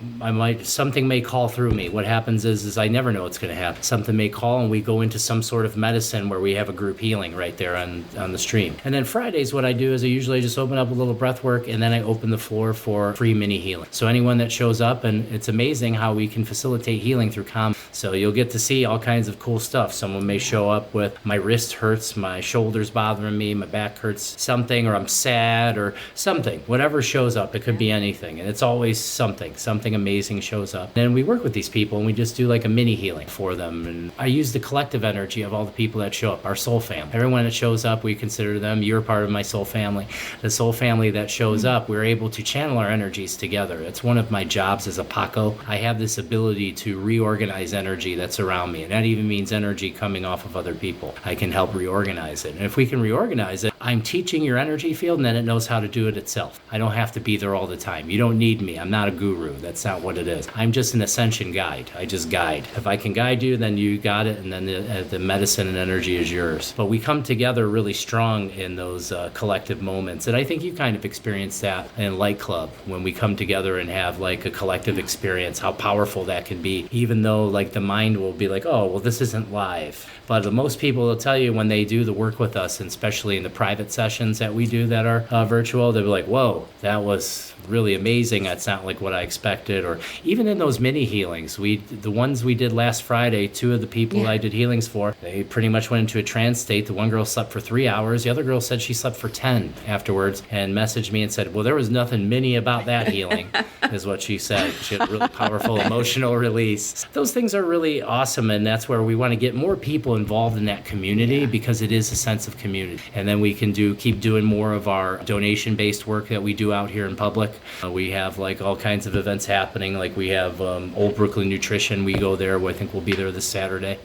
Something may call through me. What happens is I never know what's going to happen. Something may call, and we go into some sort of medicine where we have a group healing right there on the stream. And then Fridays, what I do is I usually just open up a little breath breath work, and then I open the floor for free mini healing. So anyone that shows up, and it's amazing how we can facilitate healing through so you'll get to see all kinds of cool stuff. Someone may show up with my wrist hurts, my shoulder's bothering me, my back hurts something, or I'm sad or something. Whatever shows up, it could be anything. And it's always something amazing shows up. And we work with these people and we just do like a mini healing for them. And I use the collective energy of all the people that show up, our soul family. Everyone that shows up, we consider them, you're part of my soul family. The soul family that shows up, we're able to channel our energies together. It's one of my jobs as a Paqo. I have this ability to reorganize energy that's around me. And that even means energy coming off of other people. I can help reorganize it. And if we can reorganize it, I'm teaching your energy field and then it knows how to do it itself. I don't have to be there all the time. You don't need me. I'm not a guru. That's not what it is. I'm just an ascension guide. I just guide. If I can guide you, then you got it, and then the medicine and energy is yours. But we come together really strong in those collective moments. And I think you kind of experienced that in Light Club when we come together and have like a collective experience, how powerful that can be, even though like the mind will be like, oh, well, this isn't live. But most people will tell you when they do the work with us, and especially in the private sessions that we do that are virtual, they'll be like, whoa, that was really amazing. That's not like what I expected. Or even in those mini healings, the ones we did last Friday, 2 of the people I did healings for, they pretty much went into a trance state. The one girl slept for 3 hours. The other girl said she slept for 10 afterwards and messaged me and said, well, there was nothing mini about that healing, is what she said. She had a really powerful emotional release. Those things are really awesome, and that's where we want to get more people involved in that community because it is a sense of community. And then we can keep doing more of our donation-based work that we do out here in public. We have like all kinds of events happening. Like we have Old Brooklyn Nutrition. We go there. I think we'll be there this Sunday.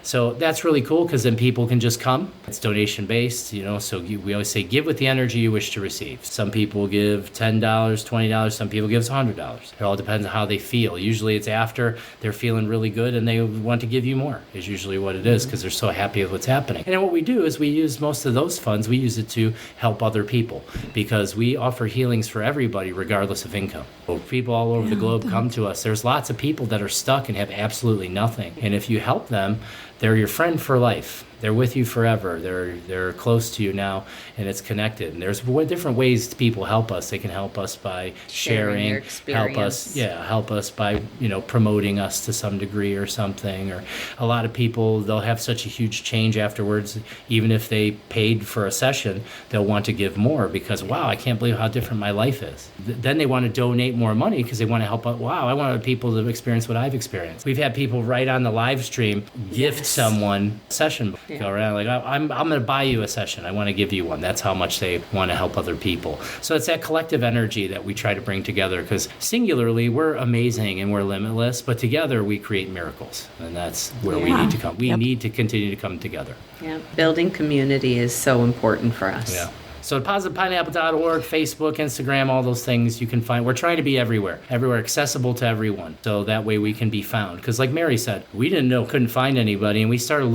So that's really cool because then people can just come. It's donation based, so we always say give with the energy you wish to receive. Some people give $10, $20. Some people give $100. It all depends on how they feel. Usually it's after they're feeling really good and they want to give you more is usually what it is because they're so happy with what's happening. And then what we do is we use most of those funds, we use it to help other people because we offer healings for everybody regardless of income. So people all over the globe come to us. There's lots of people that are stuck and have absolutely nothing. And if you help them, they're your friend for life. They're with you forever. They're close to you now, and it's connected. And there's different ways people help us. They can help us by sharing, help us by promoting us to some degree or something. Or a lot of people, they'll have such a huge change afterwards. Even if they paid for a session, they'll want to give more because wow, I can't believe how different my life is. Then they want to donate more money because they want to help out. Wow, I want people to experience what I've experienced. We've had people right on the live stream gift someone a session. Go around like I'm going to buy you a session. I want to give you one. That's how much they want to help other people. So it's that collective energy that we try to bring together because singularly we're amazing and we're limitless, but together we create miracles, and that's where we need to come. We need to continue to come together. Yeah, building community is so important for us. Yeah. So positivepineapple.org, Facebook, Instagram, all those things you can find. We're trying to be everywhere, accessible to everyone. So that way we can be found. Because like Mary said, we couldn't find anybody. And we started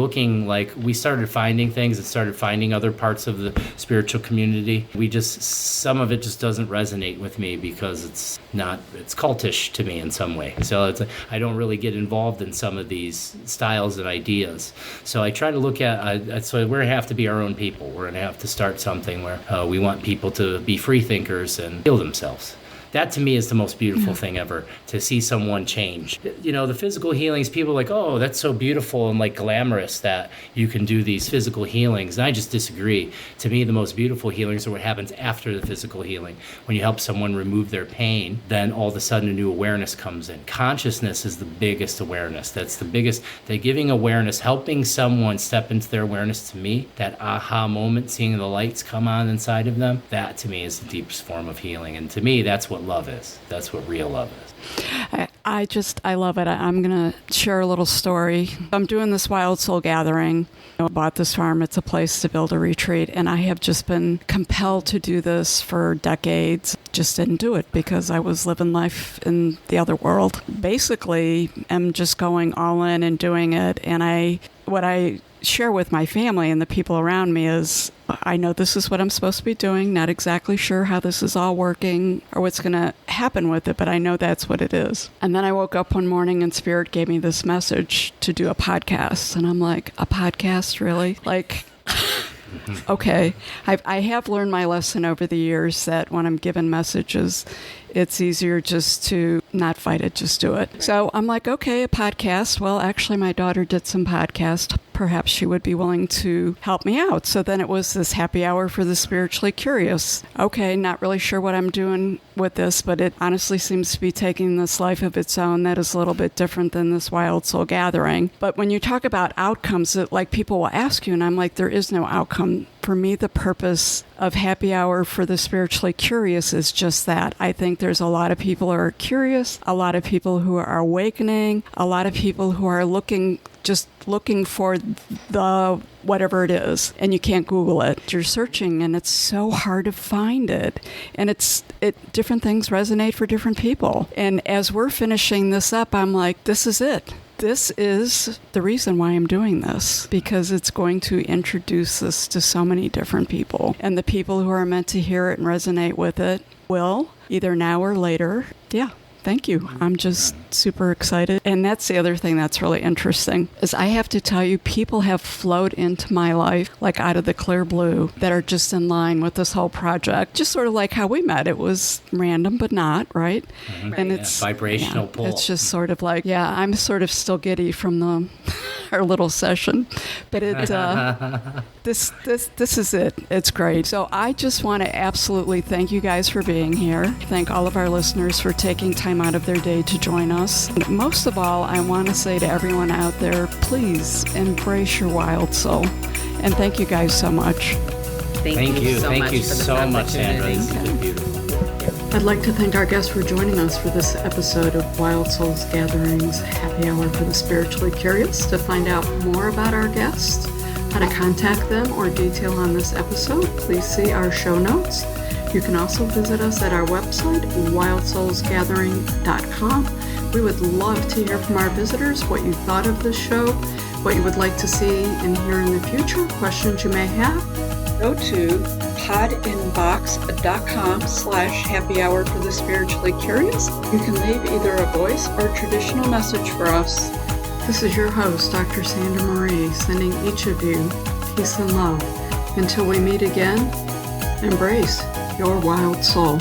started finding things and started finding other parts of the spiritual community. Some of it just doesn't resonate with me because it's cultish to me in some way. So I don't really get involved in some of these styles and ideas. So I try to look at, so we're going to have to be our own people. We're going to have to start something where we want people to be free thinkers and heal themselves. That to me is the most beautiful thing ever, to see someone change. The physical healings, people are like, oh, that's so beautiful and like glamorous that you can do these physical healings. And I just disagree. To me, the most beautiful healings are what happens after the physical healing. When you help someone remove their pain, then all of a sudden a new awareness comes in. Consciousness is the biggest awareness. That's the biggest, they're giving awareness, helping someone step into their awareness. To me, that aha moment, seeing the lights come on inside of them, that to me is the deepest form of healing. And to me, that's what love is. That's what real love is. I love it. I'm going to share a little story. I'm doing this Wild Soul Gathering. I bought this farm. It's a place to build a retreat. And I have just been compelled to do this for decades. Just didn't do it because I was living life in the other world. Basically, I'm just going all in and doing it. And what I share with my family and the people around me is I know this is what I'm supposed to be doing, not exactly sure how this is all working or what's going to happen with it, but I know that's what it is. And then I woke up one morning and Spirit gave me this message to do a podcast. And I'm like, a podcast, really? Like, Okay. I have learned my lesson over the years that when I'm given messages, it's easier just to not fight it, just do it. So I'm like, okay, a podcast. Well, actually, my daughter did some podcasts. Perhaps she would be willing to help me out. So then it was this happy hour for the spiritually curious. Okay, not really sure what I'm doing with this, but it honestly seems to be taking this life of its own that is a little bit different than this wild soul gathering. But when you talk about outcomes, like people will ask you, and I'm like, there is no outcome. For me, the purpose of happy hour for the spiritually curious is just that. I think there's a lot of people who are curious, a lot of people who are awakening, a lot of people who are looking for the whatever it is, and you can't Google it. You're searching, and it's so hard to find it. And different things resonate for different people. And as we're finishing this up, I'm like, this is it. This is the reason why I'm doing this, because it's going to introduce this to so many different people. And the people who are meant to hear it and resonate with it will, either now or later. Yeah. Thank you. I'm just super excited. And that's the other thing that's really interesting is I have to tell you, people have flowed into my life like out of the clear blue that are just in line with this whole project. Just sort of like how we met. It was random, but not, right? Mm-hmm. And it's vibrational pull. It's just sort of like, I'm sort of still giddy from our little session, but this is it. It's great. So I just want to absolutely thank you guys for being here. Thank all of our listeners for taking time out of their day to join us. And most of all, I want to say to everyone out there, please embrace your wild soul. And thank you guys so much. Thank you so Thank much you for this so much, Sandra. opportunity. This has been beautiful. I'd like to thank our guests for joining us for this episode of Wild Souls Gatherings Happy Hour for the Spiritually Curious. To find out more about our guests, how to contact them, or detail on this episode, please see our show notes. You can also visit us at our website, wildsoulsgathering.com. We would love to hear from our visitors what you thought of this show, what you would like to see and hear in the future, questions you may have. Go to podinbox.com/happy hour for the spiritually curious. You can leave either a voice or traditional message for us. This is your host, Dr. Sandra Marie, sending each of you peace and love. Until we meet again, embrace your wild soul.